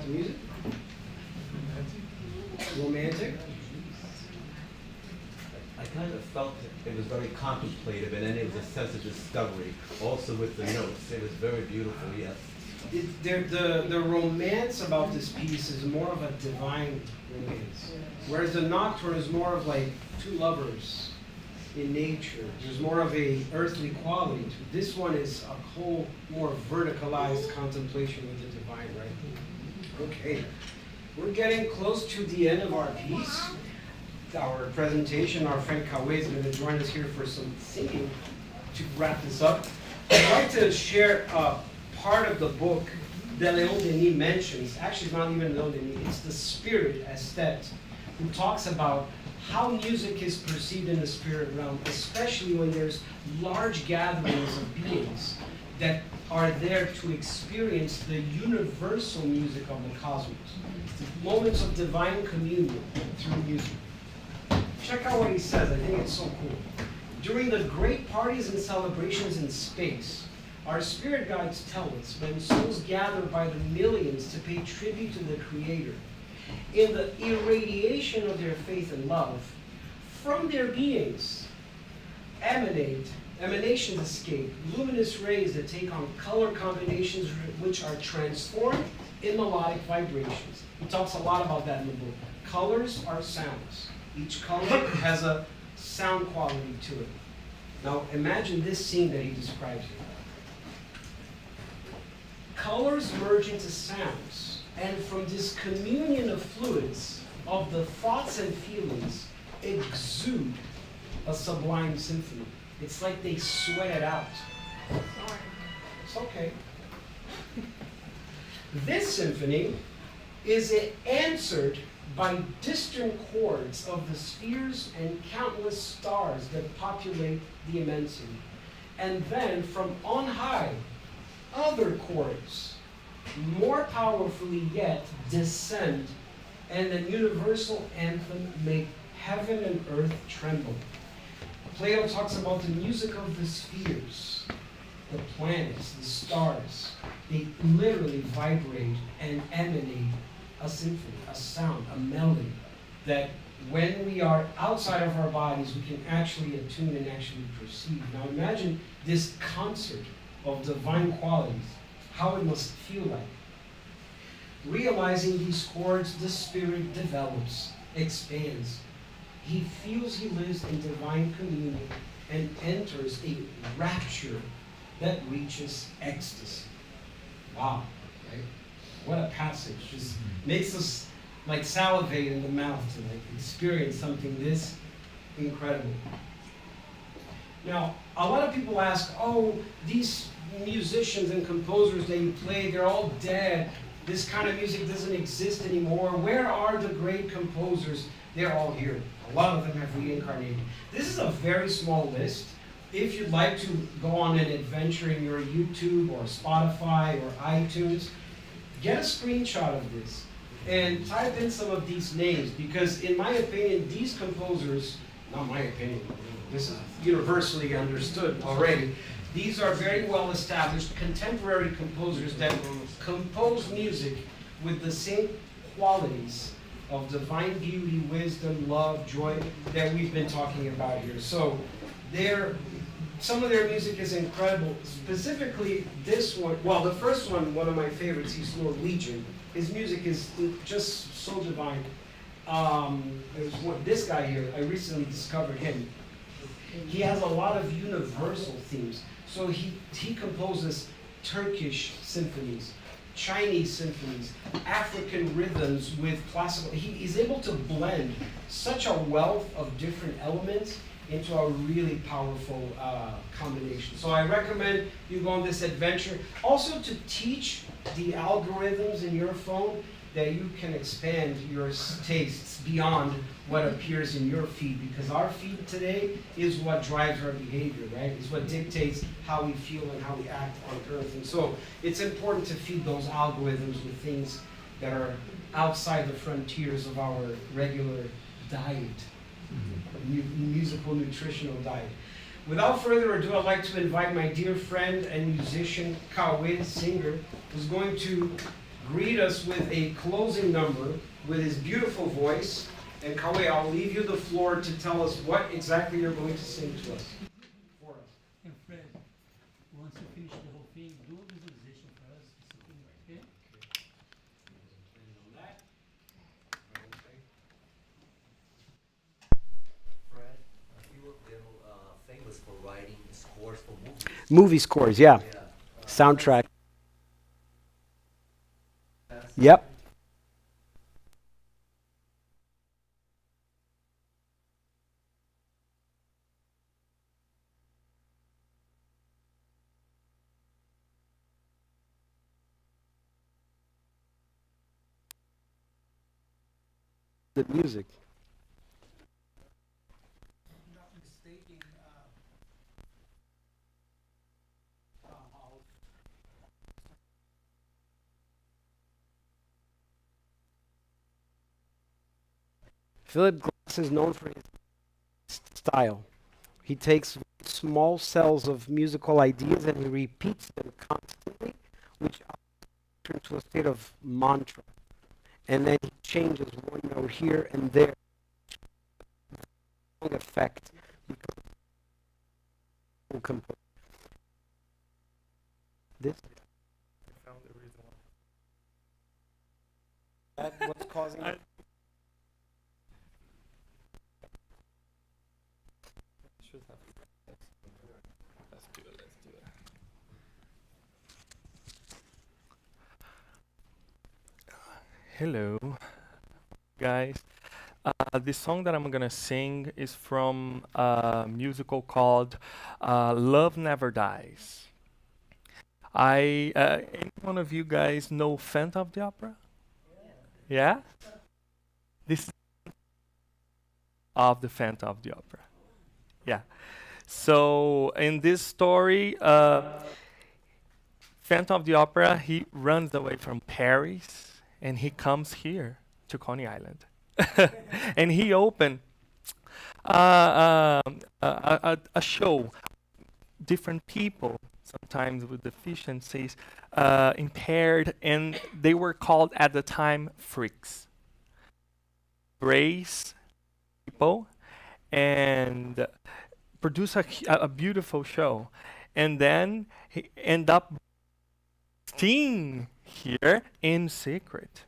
the music? Romantic? I kind of felt it was very contemplative, and then it was a sense of discovery, also with the notes. It was very beautiful, yes. The romance about this piece is more of a divine romance, whereas the Nocturne is more of like two lovers in nature. There's more of a earthly quality to it. This one is a whole more verticalized contemplation with the divine, right? Okay, we're getting close to the end of our piece. Our presentation, our friend Kawe is going to join us here for some singing to wrap this up. I'd like to share part of the book that Leon Denis mentions. Actually, it's not even Leon Denis, it's the spirit aesthete, who talks about how music is perceived in the spirit realm, especially when there's large gatherings of beings that are there to experience the universal music of the cosmos. Moments of divine communion through music. Check out what he says, I think it's so cool. During the great parties and celebrations in space, our spirit guides tell us when souls gather by the millions to pay tribute to the Creator, in the irradiation of their faith and love, from their beings emanations escape, luminous rays that take on color combinations which are transformed in melodic vibrations. He talks a lot about that in the book. Colors are sounds. Each color has a sound quality to it. Now imagine this scene that he describes here. Colors merge into sounds, and from this communion of fluids, of the thoughts and feelings, exude a sublime symphony. It's like they sweat it out. Sorry. It's okay. This symphony is answered by distant chords of the spheres and countless stars that populate the immensity. And then from on high, other chords, more powerfully yet, descend, and an universal anthem make heaven and earth tremble. Plato talks about the music of the spheres, the planets, the stars. They literally vibrate and emanate a symphony, a sound, a melody that when we are outside of our bodies, we can actually attune and actually perceive. Now imagine this concert of divine qualities, how it must feel like. Realizing these chords, the spirit develops, expands. He feels he lives in divine communion and enters a rapture that reaches ecstasy. Wow, right? What a passage. Just makes us like salivate in the mouth to like experience something this incredible. Now, a lot of people ask, oh, these musicians and composers that you play, they're all dead. This kind of music doesn't exist anymore. Where are the great composers? They're all here. A lot of them have reincarnated. This is a very small list. If you'd like to go on an adventure in your YouTube or Spotify or iTunes, get a screenshot of this and type in some of these names, because in my opinion, these composers, not my opinion, this is universally understood already, these are very well established contemporary composers that compose music with the same qualities of divine beauty, wisdom, love, joy that we've been talking about here. So some of their music is incredible. Specifically this one, well, the first one of my favorites, he's Norwegian. His music is just so divine. This guy here, I recently discovered him. He has a lot of universal themes. So he composes Turkish symphonies, Chinese symphonies, African rhythms with classical. He's able to blend such a wealth of different elements into a really powerful combination. So I recommend you go on this adventure. Also to teach the algorithms in your phone that you can expand your tastes beyond what appears in your feed, because our feed today is what drives our behavior, right? It's what dictates how we feel and how we act on Earth. And so it's important to feed those algorithms with things that are outside the frontiers of our regular diet, musical, nutritional diet. Without further ado, I'd like to invite my dear friend and musician, Kawe, singer, who's going to greet us with a closing number with his beautiful voice. And Kawe, I'll leave you the floor to tell us what exactly you're going to sing to us. For us. And Fred, once you finish the whole thing, do a visualization for us. Okay? Fred, you were famous for writing scores for movies. Movie scores, yeah. Soundtrack. Yep. The music. Not mistaking, Philip Glass is known for his style. He takes small cells of musical ideas and he repeats them constantly, which turns to a state of mantra. And then he changes one note here and there. Effect. This. I found the reason why. That what's causing it? Should have. Let's do it. Hello, guys. The song that I'm gonna sing is from a musical called "Love Never Dies." Any one of you guys know Phantom of the Opera? Yeah. This of the Phantom of the Opera. Yeah. So in this story, Phantom of the Opera, he runs away from Paris and he comes here to Coney Island. And he opened a show, different people, sometimes with deficiencies, impaired, and they were called at the time freaks. Race people, and produce a beautiful show. And then he end up staying here in secret.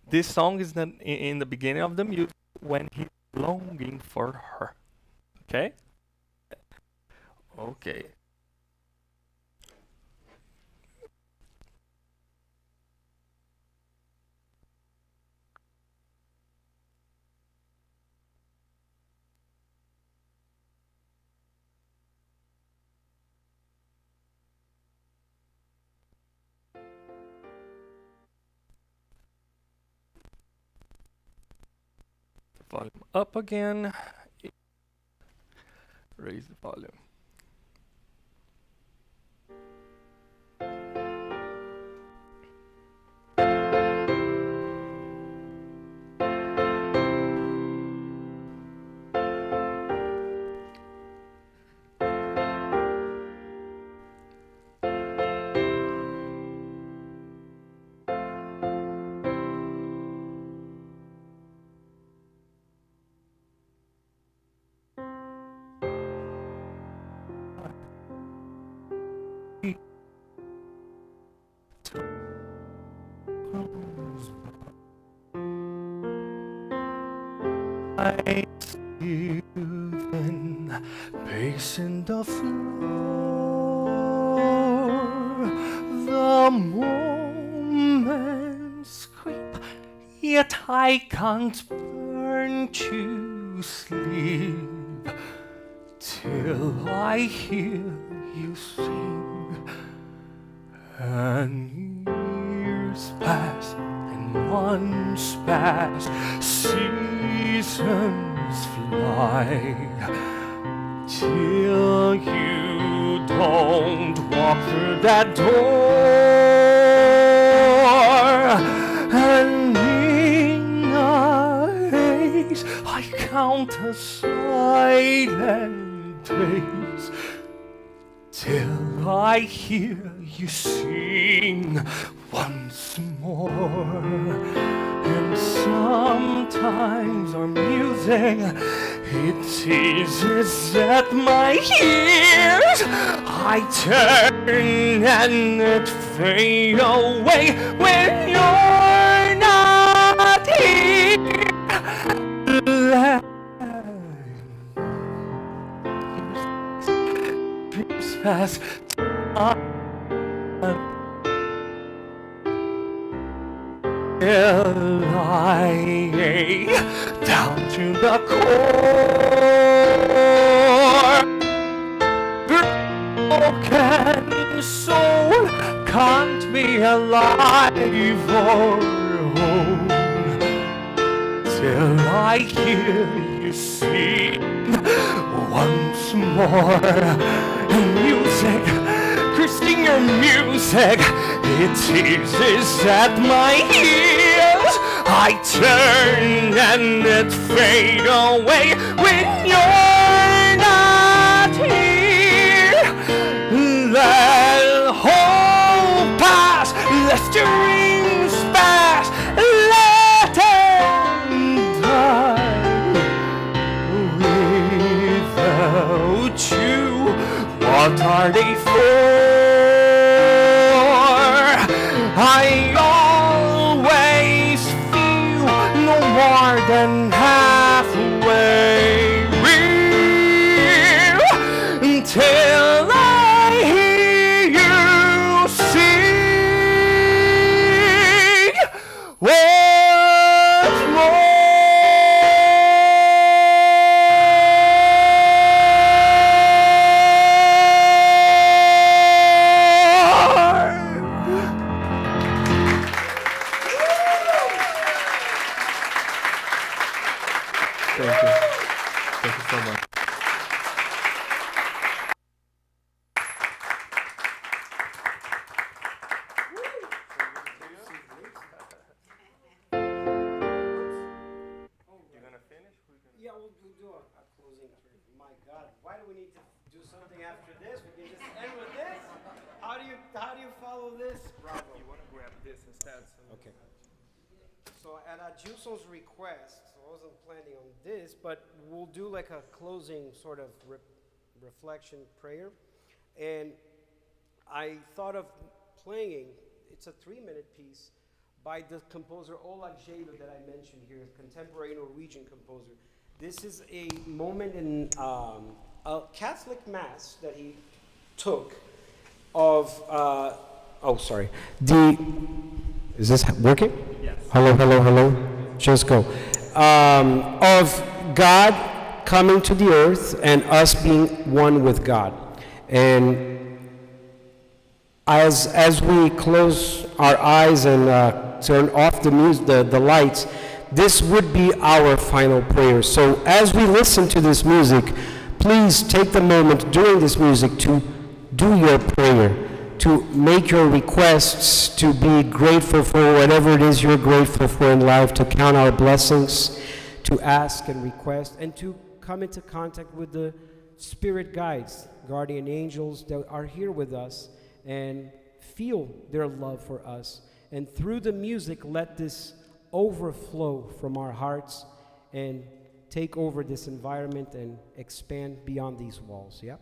This song is in the beginning of the music when he's longing for her. Okay? Okay. Volume up again. Raise the volume. I see you then pacing the floor. The moments creep, yet I can't burn to sleep till I hear you sing. And years pass and months pass, seasons fly, till you don't walk through that door. And in a haze I count the silent days till I hear you sing. once more. And sometimes our music, it teases at my ears. I turn and it fade away when you're not here. Dreams pass till I down to the core. Broken soul can't be alive or whole till I hear you sing once more. Music, Christine, your music, it teases at my ears. I turn and it fade away when you're not here. Let hope pass, let dreams pass, let them die. Without you, what are they for? I always feel no more than halfway real until I hear you sing once more. Thank you. Thank you so much. Yeah, we'll do a closing. My God, why do we need to do something after this? We can just end with this. How do you follow this? Bravo. You want to grab this instead? Okay. So at Adjuson's request, I wasn't planning on this, but we'll do like a closing sort of reflection prayer. And I thought of playing, it's a 3-minute piece by the composer Ola Gjeilo that I mentioned here, contemporary Norwegian composer. This is a moment in a Catholic mass that he took of, is this working? Yes. Hello. Just go. Of God coming to the earth and us being one with God. And as we close our eyes and turn off the lights, this would be our final prayer. So as we listen to this music, please take the moment during this music to do your prayer, to make your requests, to be grateful for whatever it is you're grateful for in life, to count our blessings, to ask and request, and to come into contact with the spirit guides, guardian angels that are here with us, and feel their love for us. And through the music, let this overflow from our hearts and take over this environment and expand beyond these walls. Yeah?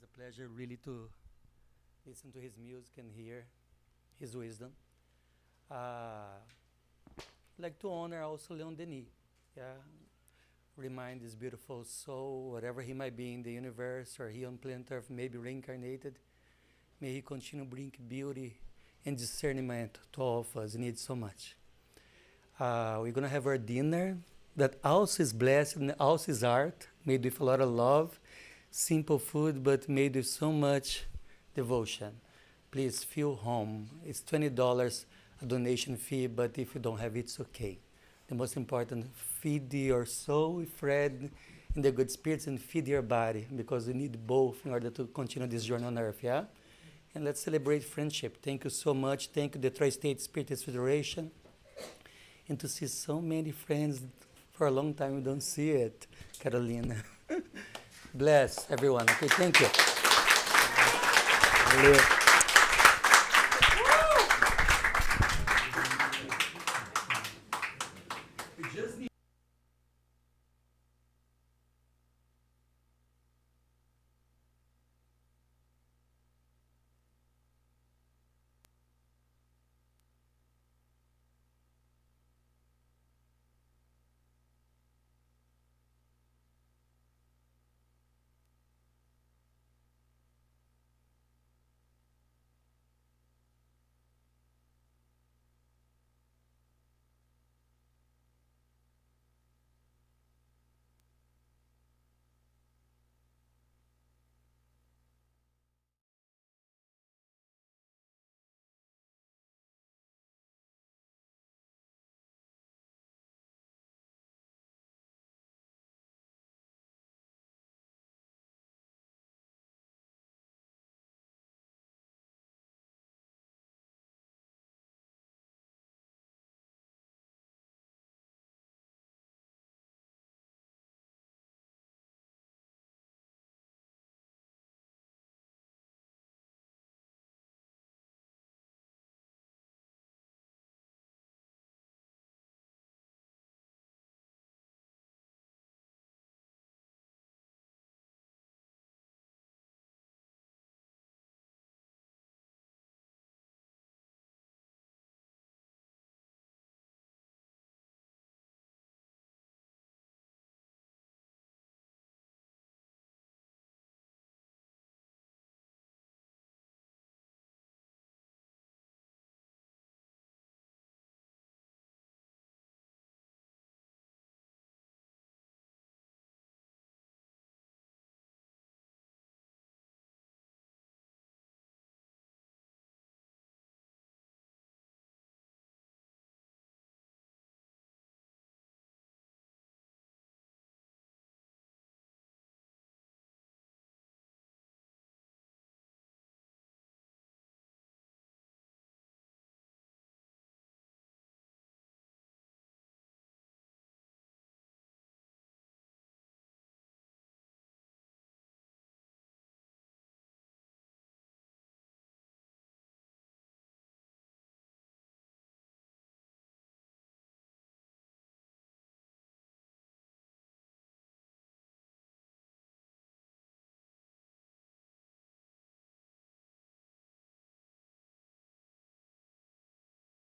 a pleasure really to listen to his music and hear his wisdom. I'd like to honor also Leon Denis. Yeah, remind this beautiful soul, whatever he might be in the universe or he on planet Earth, maybe reincarnated. May he continue bring beauty and discernment to all of us. Need so much. We're gonna have our dinner that also is blessed and also is art, made with a lot of love, simple food, but made with so much devotion. Please feel home. It's $20 a donation fee, but if you don't have it, it's okay. The most important, feed your soul with Fred in the good spirits and feed your body, because we need both in order to continue this journey on earth, yeah? And let's celebrate friendship. Thank you so much. Thank you, the Tri-State Spiritist Federation. And to see so many friends for a long time, we don't see it, Carolina. Bless everyone. Okay, thank you. Valeu.